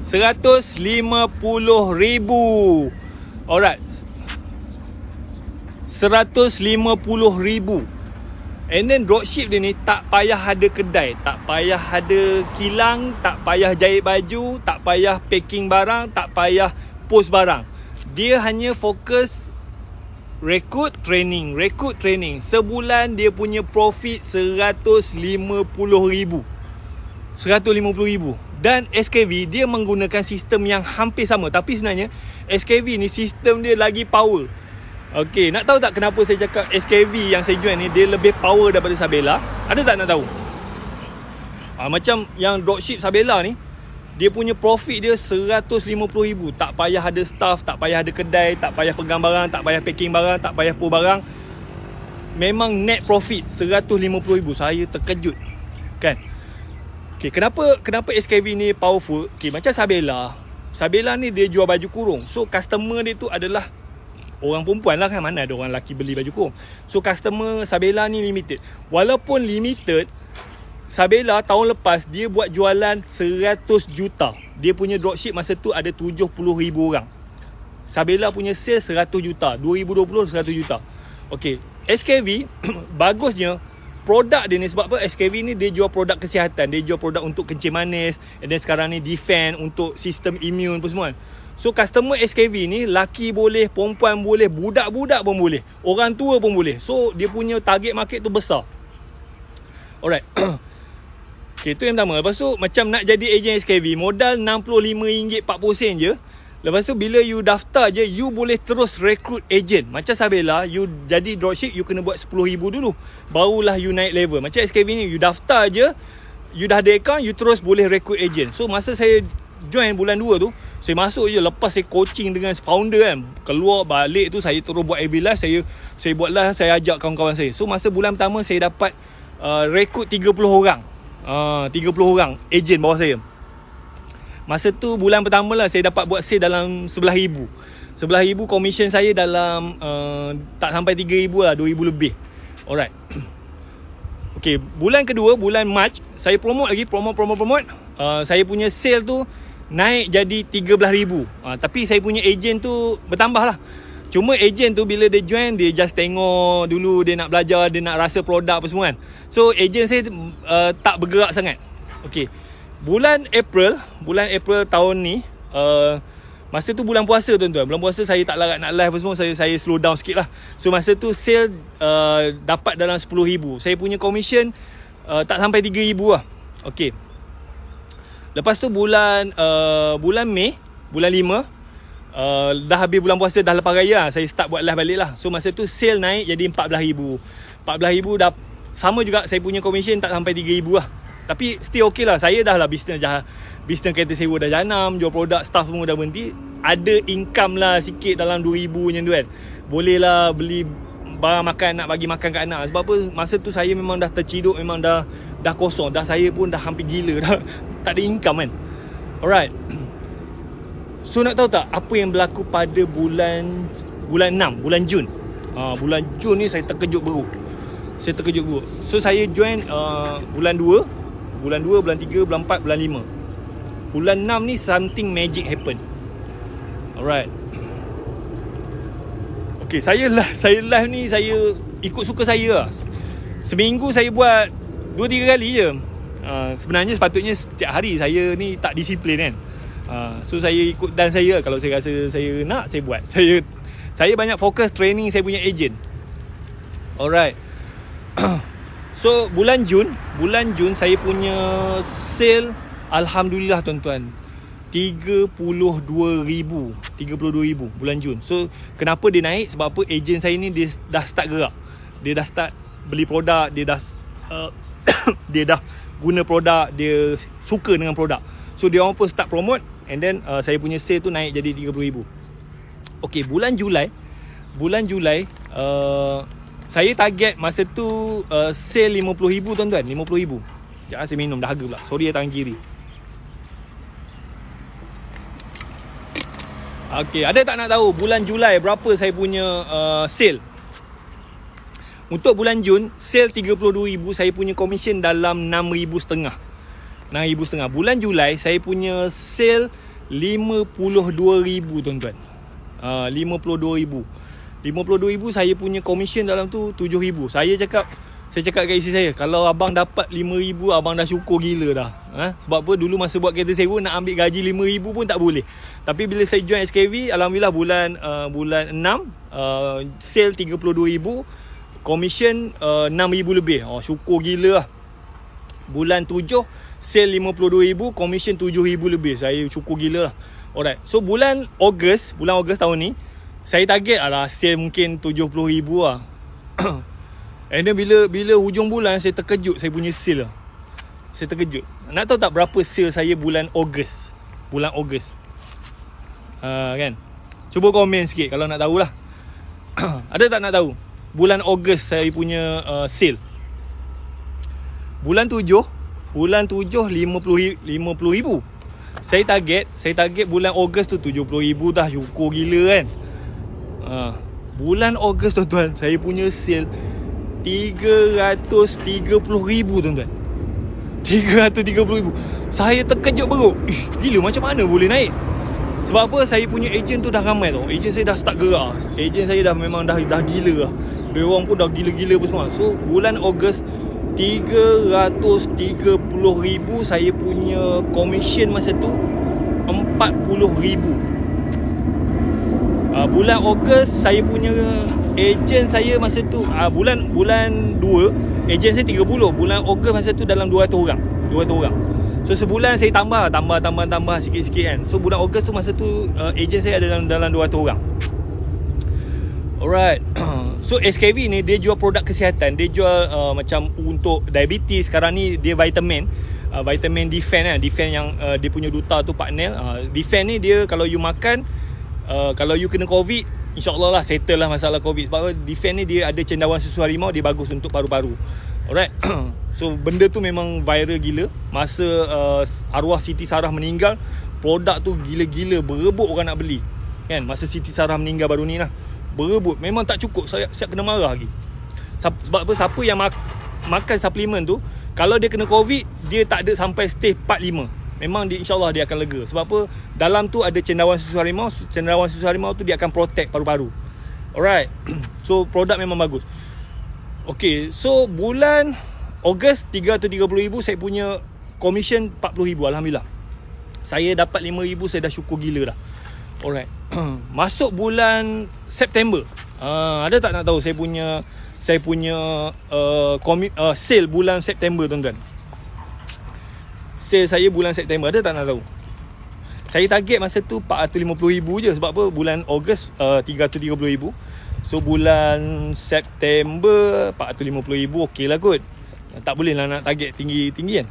RM150,000. Alright, RM150,000. And then dropship dia ni tak payah ada kedai, tak payah ada kilang, tak payah jahit baju, tak payah packing barang, tak payah post barang. Dia hanya fokus rekrut training. Sebulan dia punya profit RM150,000. RM150,000. Dan SKV dia menggunakan sistem yang hampir sama. Tapi sebenarnya SKV ni sistem dia lagi power. Okay, nak tahu tak kenapa saya cakap SKV yang saya join ni dia lebih power daripada Sabela? Ada tak nak tahu? Macam yang dropship Sabela ni, dia punya profit dia RM150,000. Tak payah ada staff, tak payah ada kedai, tak payah pegang barang, tak payah packing barang, tak payah pull barang. Memang net profit RM150,000. Saya terkejut kan. Okay, kenapa SKV ni powerful? Okay, macam Sabela ni dia jual baju kurung. So customer dia tu adalah orang perempuan lah kan, mana ada orang lelaki beli baju kurung. So customer Sabela ni limited. Walaupun limited, Sabela tahun lepas dia buat jualan 100 juta. Dia punya dropship masa tu ada 70,000 orang. Sabela punya sales 100 juta. 2020 100 juta. Okay, SKV bagusnya produk dia ni. Sebab apa? SKV ni dia jual produk kesihatan. Dia jual produk untuk kencing manis. And then sekarang ni defend untuk sistem imun pun semua. So customer SKV ni laki boleh, perempuan boleh, budak-budak pun boleh, orang tua pun boleh. So dia punya target market tu besar. Alright. Okay, tu yang pertama. Lepas tu macam nak jadi ejen SKV, modal RM65 40 sen je. Lepas tu bila you daftar je, you boleh terus rekrut ejen. Macam Sabela, you jadi dropship, you kena buat RM10,000 dulu, barulah you naik level. Macam SKV ni, you daftar je, you dah ada account, you terus boleh rekrut ejen. So masa saya join bulan 2 tu, saya masuk je, lepas saya coaching dengan founder kan, keluar balik tu saya terus buat AB live, saya buat live, saya ajak kawan-kawan saya. So masa bulan pertama saya dapat rekrut 30 orang. 30 orang ejen bawah saya. Masa tu bulan pertama lah saya dapat buat sale dalam 11,000. 11,000 commission saya dalam tak sampai 3,000 lah, 2,000 lebih. Alright. Okay, bulan kedua, bulan Mac, saya promote lagi, promote. Saya punya sale tu naik jadi 13,000. Tapi saya punya ejen tu bertambah lah. Cuma ejen tu bila dia join, dia just tengok dulu, dia nak belajar, dia nak rasa produk apa semua kan. So ejen saya tak bergerak sangat. Okay, bulan April tahun ni, masa tu bulan puasa tuan-tuan. Bulan puasa saya tak larat nak live apa semua, saya slow down sikit lah. So masa tu sale dapat dalam 10,000. Saya punya commission tak sampai 3,000 lah. Okay, lepas tu bulan Mei, bulan 5, dah habis bulan puasa, dah lepas raya, saya start buat live balik lah. So masa tu sale naik jadi 14,000. 14,000 dah sama juga, saya punya commission tak sampai 3,000 lah. Tapi still okay lah. Saya dah lah bisnes kereta sewa dah janam, jual produk, staff semua dah berhenti. Ada income lah sikit dalam 2,000 macam tu kan. Boleh lah beli barang makan, nak bagi makan kat anak. Sebab apa, masa tu saya memang dah terciduk, memang dah kosong. Dah saya pun dah hampir gila dah. Tak ada income kan. Alright. So nak tahu tak apa yang berlaku pada bulan 6, bulan Jun. Bulan Jun ni saya terkejut beruk. So saya join bulan 2, bulan 3, bulan 4, bulan 5. Bulan 6 ni something magic happen. Alright. Okay, saya live ni saya ikut suka saya lah. Seminggu saya buat 2-3 kali je. Sebenarnya sepatutnya setiap hari. Saya ni tak disiplin kan. So saya ikut dan saya, kalau saya rasa saya nak, saya buat. Saya banyak fokus training saya punya agent. Alright. So bulan Jun saya punya sale, alhamdulillah tuan-tuan, 32,000 bulan Jun. So kenapa dia naik? Sebab apa? Ejen saya ni dia dah start gerak. Dia dah start beli produk, dia dah dia dah guna produk, dia suka dengan produk. So dia orang pun start promote, and then saya punya sale tu naik jadi 30,000. Okay, bulan Julai saya target masa tu sale 50,000 tuan-tuan, 50,000. Sekejap saya minum dahaga pula. Sorry tangan kiri. Okay, ada tak nak tahu bulan Julai berapa saya punya sale? Untuk bulan Jun, sale 32,000, saya punya commission dalam 6,500. 6,500. Bulan Julai, saya punya sale 52,000 tuan-tuan. 52,000. 52,000 saya punya commission dalam tu 7,000. Saya cakap kat isteri saya, kalau abang dapat 5,000, abang dah syukur gila dah. Sebab apa, dulu masa buat kereta sewa nak ambil gaji 5,000 pun tak boleh. Tapi bila saya join SKV, alhamdulillah bulan 6 sale 32,000, commission 6,000 lebih. Syukur gila lah. Bulan 7 sale 52,000, commission 7,000 lebih. Saya syukur gila lah. Alright. So bulan Ogos tahun ni, saya target lah sale mungkin 70,000 lah. And then bila hujung bulan, saya terkejut saya punya sale lah. Saya terkejut. Nak tahu tak berapa sale saya bulan Ogos? Kan? Cuba komen sikit kalau nak tahulah. Ada tak nak tahu? Bulan Ogos saya punya sale. Bulan 7 50,000. Saya target bulan Ogos tu 70,000 dah, syukur gila kan. Bulan Ogos tuan-tuan, saya punya sale 330,000 tuan-tuan. 330,000. Saya terkejut beruk. Gila, macam mana boleh naik? Sebab apa? Saya punya ejen tu dah ramai tau. Ejen saya dah start gerak. Ejen saya dah memang dah gila lah. Dia orang pun dah gila-gila pun semua. So bulan Ogos 330,000. Saya punya commission masa tu 40,000. Bulan Ogos saya punya ejen saya masa tu bulan 2 ejen saya 30. Bulan Ogos masa tu dalam 200 orang. So sebulan saya tambah sikit-sikit kan. So bulan Ogos tu masa tu ejen saya ada dalam 200 orang. Alright. So SKV ni dia jual produk kesihatan. Dia jual macam untuk diabetes. Sekarang ni dia vitamin Defend kan. Defend yang dia punya duta tu Pak Nel. Defend ni dia kalau you makan, kalau you kena COVID, InsyaAllah lah settle lah masalah COVID. Sebab Defend ni dia ada cendawan susu harimau. Dia bagus untuk paru-paru. Alright. So benda tu memang viral gila. Masa arwah Siti Sarah meninggal, produk tu gila-gila, berebut orang nak beli. Kan, masa Siti Sarah meninggal baru ni lah, berebut. Memang tak cukup. Saya kena marah lagi. Sebab apa? Siapa yang makan suplemen tu, kalau dia kena COVID, dia tak ada sampai stage 4-5. Memang insyaAllah dia akan lega. Sebab apa? Dalam tu ada cendawan susu harimau. Cendawan susu harimau tu dia akan protect paru-paru. Alright. So produk memang bagus. Okay, so bulan Ogos 330,000 saya punya commission 40,000. Alhamdulillah. Saya dapat 5,000, saya dah syukur gila dah. Alright. Masuk bulan September. Ada tak nak tahu saya punya sale bulan September, tuan-tuan? Sale saya bulan September, ada tak nak tahu? Saya target masa tu 450,000 je. Sebab apa? Bulan Ogos 330,000. So bulan September 450,000 okey lah kot. Tak boleh lah nak target tinggi-tinggi kan.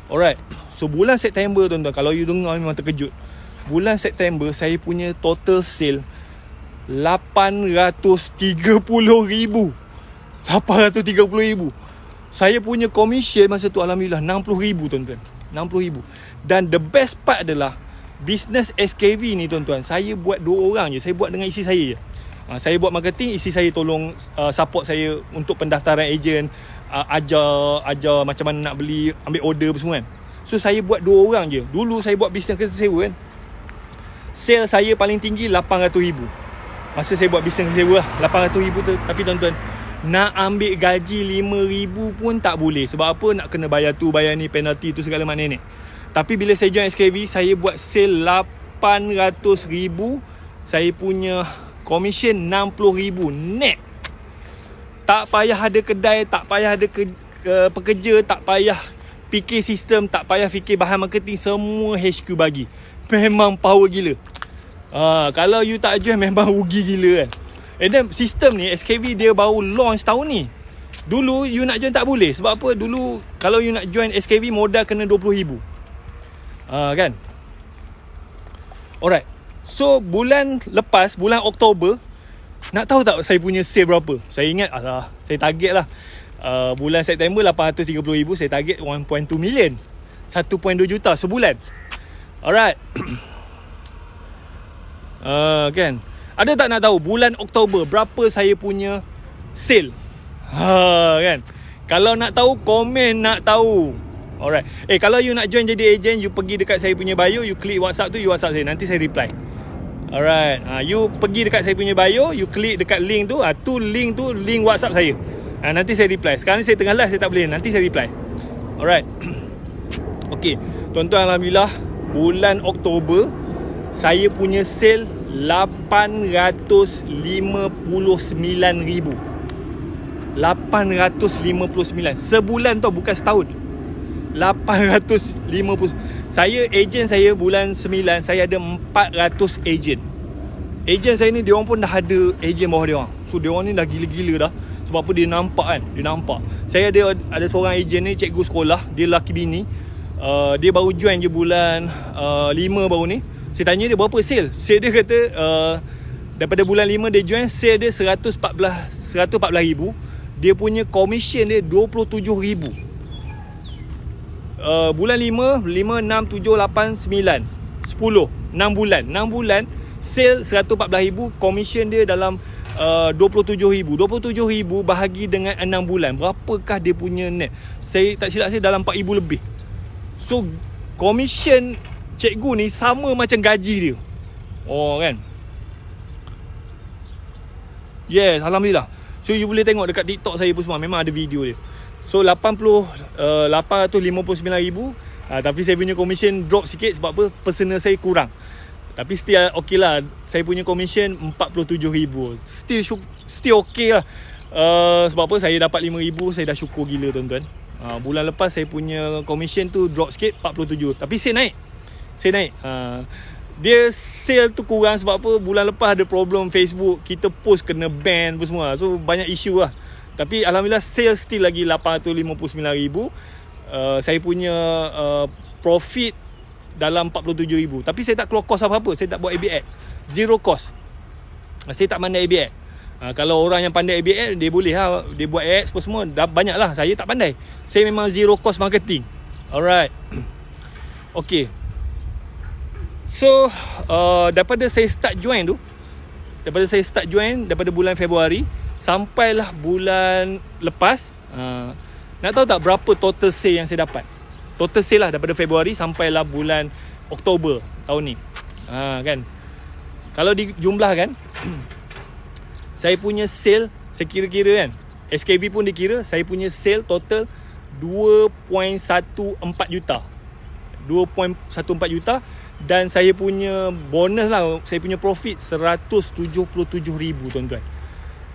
Alright. So bulan September, tuan-tuan, kalau you dengar memang terkejut. Bulan September saya punya total sale 830,000. 830,000. Saya punya commission masa tu alhamdulillah 60,000, tuan-tuan. 60,000. Dan the best part adalah business SKV ni, tuan-tuan, saya buat 2 orang je. Saya buat dengan isi saya je. Saya buat marketing, isi saya tolong support saya untuk pendaftaran ejen, ajar macam mana nak beli, ambil order semua kan. So saya buat 2 orang je. Dulu saya buat bisnes kereta sewa kan. Sale saya paling tinggi 800,000. Masa saya buat bisnes kereta sewa lah, 800,000 tu. Tapi tuan-tuan, nak ambil gaji 5,000 pun tak boleh. Sebab apa? Nak kena bayar tu, bayar ni, penalti tu, segala macam ni. Tapi bila saya join SKV, saya buat sale 800,000. Saya punya commission 60,000 net. Tak payah ada kedai, tak payah ada pekerja, tak payah fikir sistem, tak payah fikir bahan marketing. Semua HQ bagi. Memang power gila. Kalau you tak join memang rugi gila kan. And then sistem ni SKV dia baru launch tahun ni. Dulu you nak join tak boleh. Sebab apa? Dulu kalau you nak join SKV modal kena 20,000. Kan. Alright. So bulan lepas, bulan Oktober, nak tahu tak saya punya sale berapa? Saya ingat saya target lah, bulan September 830,000. Saya target 1.2 million, 1.2 juta sebulan. Alright. Kan. Ada tak nak tahu bulan Oktober berapa saya punya sale? Kan. Kalau nak tahu, komen nak tahu. Alright. Kalau you nak join jadi ejen, you pergi dekat saya punya bio, you klik WhatsApp tu, you WhatsApp saya, nanti saya reply. Alright. You pergi dekat saya punya bio, you klik dekat link tu, link WhatsApp saya. Nanti saya reply. Sekarang ni saya tengah live, saya tak boleh, nanti saya reply. Alright. Okay, tuan-tuan, alhamdulillah bulan Oktober saya punya sale 859,000. 859 sebulan tau, bukan setahun. 850. Saya ejen saya bulan 9, saya ada 400 ejen. Ejen saya ni, dia orang pun dah ada ejen bawah dia orang. So dia orang ni dah gila-gila dah. Sebab apa? Dia nampak kan, dia nampak. Saya ada seorang ejen ni, cikgu sekolah, dia lelaki bini. Dia baru join je bulan 5 baru ni. Saya tanya dia berapa sale. Sale dia kata daripada bulan 5 dia join, sale dia 114,000. Dia punya commission dia 27,000. Bulan 5, 6, 7, 8, 9, 10, 6 bulan. 6 bulan sale 114,000, commission dia dalam 27,000. 27,000 bahagi dengan 6 bulan, berapakah dia punya net? Saya tak silap saya dalam 4,000 lebih. So commission cikgu ni sama macam gaji dia. Kan. Yes, alhamdulillah. So you boleh tengok dekat TikTok saya pun semua, memang ada video dia. So 859,000. Tapi saya punya commission drop sikit. Sebab apa? Personal saya kurang. Tapi still okey lah. Saya punya commission 47,000. Still okey lah. Sebab apa? Saya dapat 5,000. Saya dah syukur gila, tuan-tuan. Bulan lepas saya punya commission tu drop sikit, 47. Tapi saya naik. Dia sale tu kurang sebab apa? Bulan lepas ada problem Facebook, kita post kena ban pun semua. So banyak isu lah. Tapi alhamdulillah sale still lagi 859,000. Saya punya profit dalam 47,000. Tapi saya tak keluar kos apa-apa. Saya tak buat AB ad. Zero cost. Saya tak mandai AB ad. Kalau orang yang pandai ABS, dia boleh lah, dia buat ads apa semua, dah banyak lah. Saya tak pandai. Saya memang zero cost marketing. Alright. Okay. So daripada saya start join daripada bulan Februari sampailah bulan lepas, nak tahu tak berapa total sale yang saya dapat? Total sale lah daripada Februari sampailah bulan Oktober tahun ni. Kan, kalau dijumlahkan saya punya sale, saya kira-kira kan, SKV pun dikira, saya punya sale total 2.14 juta. 2.14 juta. Dan saya punya bonus lah, saya punya profit 177,000 tuan-tuan.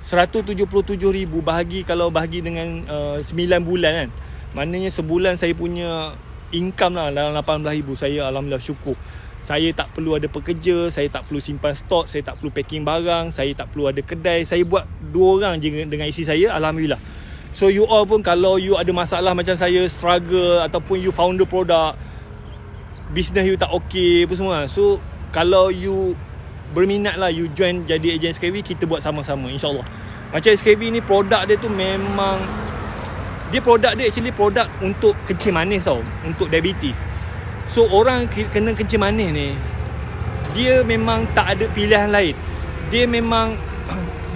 177,000 kalau bahagi dengan 9 bulan kan, maknanya sebulan saya punya income lah dalam 18,000. Saya alhamdulillah syukur. Saya tak perlu ada pekerja, saya tak perlu simpan stok, saya tak perlu packing barang, saya tak perlu ada kedai. Saya buat 2 orang je dengan isteri saya, alhamdulillah. So you all pun, kalau you ada masalah macam saya, struggle, ataupun you founder produk, business you tak okay apa semua, so kalau you berminat lah, you join jadi ejen SKV, kita buat sama-sama, insyaAllah. Macam SKV ni, produk dia tu memang, dia produk dia actually produk untuk kencing manis tau, untuk diabetes. So orang kena kencing manis ni, dia memang tak ada pilihan lain. Dia memang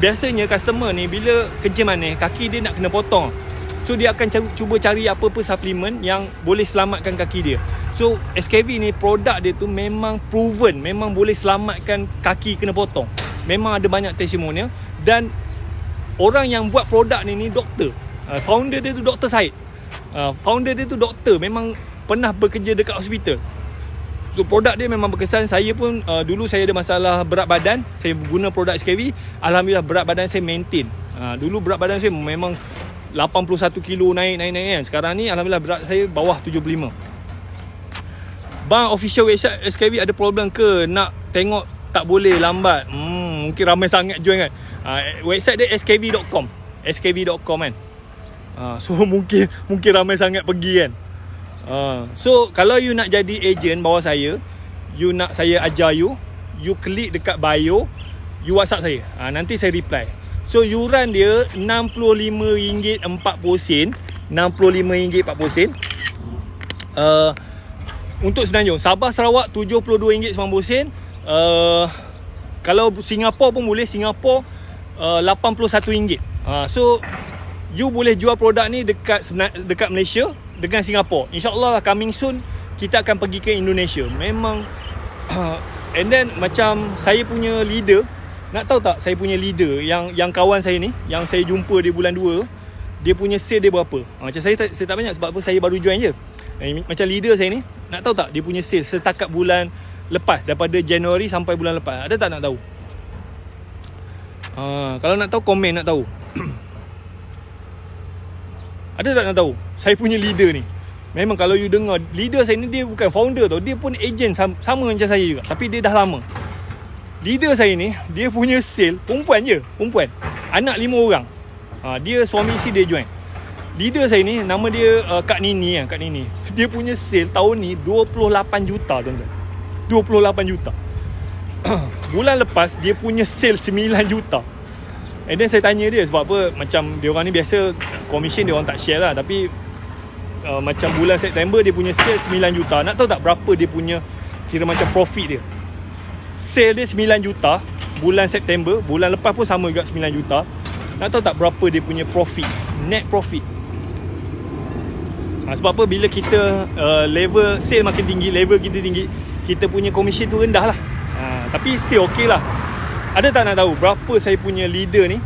biasanya customer ni bila kencing manis, kaki dia nak kena potong. So dia akan cuba cari apa-apa suplemen yang boleh selamatkan kaki dia. So SKV ni, produk dia tu memang proven, memang boleh selamatkan kaki kena potong. Memang ada banyak testimonial. Dan orang yang buat produk ni doktor. Founder dia tu Dr. Syed. Founder dia tu doktor, memang pernah bekerja dekat hospital. So produk dia memang berkesan. Saya pun dulu saya ada masalah berat badan, saya guna produk SKV, alhamdulillah berat badan saya maintain. Dulu berat badan saya memang 81 kilo naik kan. Sekarang ni alhamdulillah berat saya bawah 75. Bang, official website SKV ada problem ke? Nak tengok tak boleh, lambat. Mungkin ramai sangat join kan. Website dia skv.com. skv.com kan. So mungkin ramai sangat pergi kan. So kalau you nak jadi ejen bawah saya, you nak saya ajar you klik dekat bio, you WhatsApp saya. Nanti saya reply. So yuran dia RM65.40. RM65.40. Untuk Semenanjung. Sabah Sarawak RM72.90. Kalau Singapura pun boleh, Singapura RM81. So you boleh jual produk ni dekat Malaysia dengan Singapura. InsyaAllah coming soon kita akan pergi ke Indonesia. Memang and then macam saya punya leader, nak tahu tak saya punya leader yang kawan saya ni, yang saya jumpa di bulan 2, dia punya sale dia berapa? Macam saya tak banyak, sebab apa, saya baru join je. Macam leader saya ni, nak tahu tak dia punya sale setakat bulan lepas, daripada Januari sampai bulan lepas? Ada tak nak tahu? Kalau nak tahu, komen nak tahu. Ada tak nak tahu? Saya punya leader ni, memang kalau you dengar, leader saya ni dia bukan founder tau, dia pun agent sama macam saya juga, tapi dia dah lama. Leader saya ni, dia punya sale, perempuan, anak 5 orang. Dia suami isteri dia join. Leader saya ni, nama dia Kak Nini. Dia punya sale tahun ni 28 juta tuan-tuan. 28 juta. Bulan lepas dia punya sale 9 juta. And then saya tanya dia, sebab apa, macam dia orang ni biasa commission dia orang tak share lah, tapi macam bulan September dia punya sale 9 juta. Nak tahu tak berapa dia punya kira macam profit dia? Sale dia 9 juta bulan September, bulan lepas pun sama juga 9 juta. Nak tahu tak berapa dia punya profit, net profit? Sebab apa, bila kita level sale makin tinggi, level kita tinggi, kita punya commission tu rendah lah. Tapi still okay lah. Ada tak nak tahu berapa saya punya leader ni?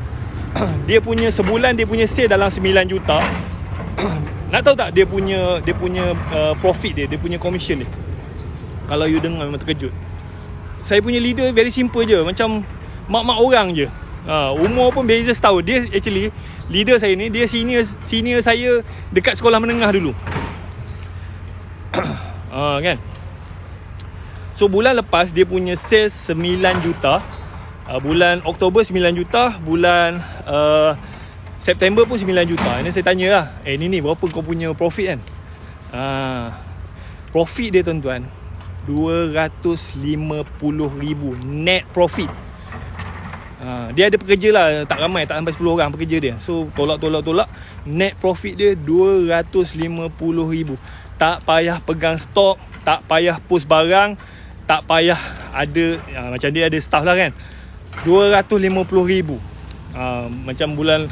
Dia punya sebulan dia punya sale dalam 9 juta. Nak tahu tak dia punya profit dia punya commission dia? Kalau you dengar memang terkejut. Saya punya leader very simple je, macam mak-mak orang je. Umur pun beza setahun. Dia actually, leader saya ni, dia senior saya dekat sekolah menengah dulu. Kan? So bulan lepas dia punya sales 9 juta. Bulan Oktober 9 juta. Bulan September pun 9 juta. Ini saya tanya lah, ni berapa kau punya profit kan? Profit dia tuan-tuan 250,000 net profit. Dia ada pekerja lah, tak ramai, tak sampai 10 orang pekerja dia. So tolak. Net profit dia 250,000. Tak payah pegang stok, tak payah post barang, tak payah ada macam dia ada staff lah kan. 250,000. Macam bulan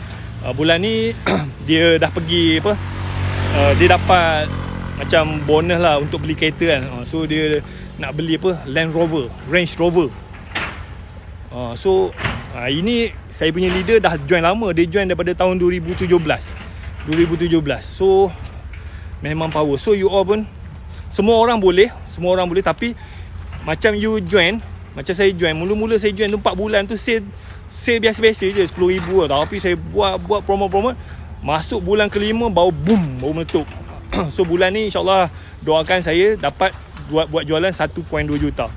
ni dia dah pergi apa, dia dapat macam bonus lah untuk beli kereta kan. So dia nak beli apa, Range Rover. So ini saya punya leader dah join lama. Dia join daripada tahun 2017. So memang power. So you all pun, semua orang boleh, tapi macam you join, macam saya join, mula-mula saya join tu 4 bulan tu sale biasa-biasa je, 10,000 lah. Tapi saya buat promo, masuk bulan kelima baru meletup. So bulan ni insyaAllah doakan saya dapat buat jualan 1.2 juta.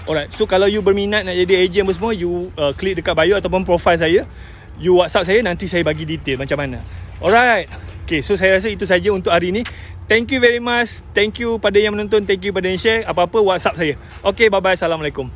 Alright, so kalau you berminat nak jadi agent semua, you klik dekat bio ataupun profile saya, you WhatsApp saya, nanti saya bagi detail macam mana. Alright, okay, so saya rasa itu saja untuk hari ni. Thank you very much. Thank you pada yang menonton, thank you pada yang share. Apa-apa WhatsApp saya. Okay, bye-bye. Assalamualaikum.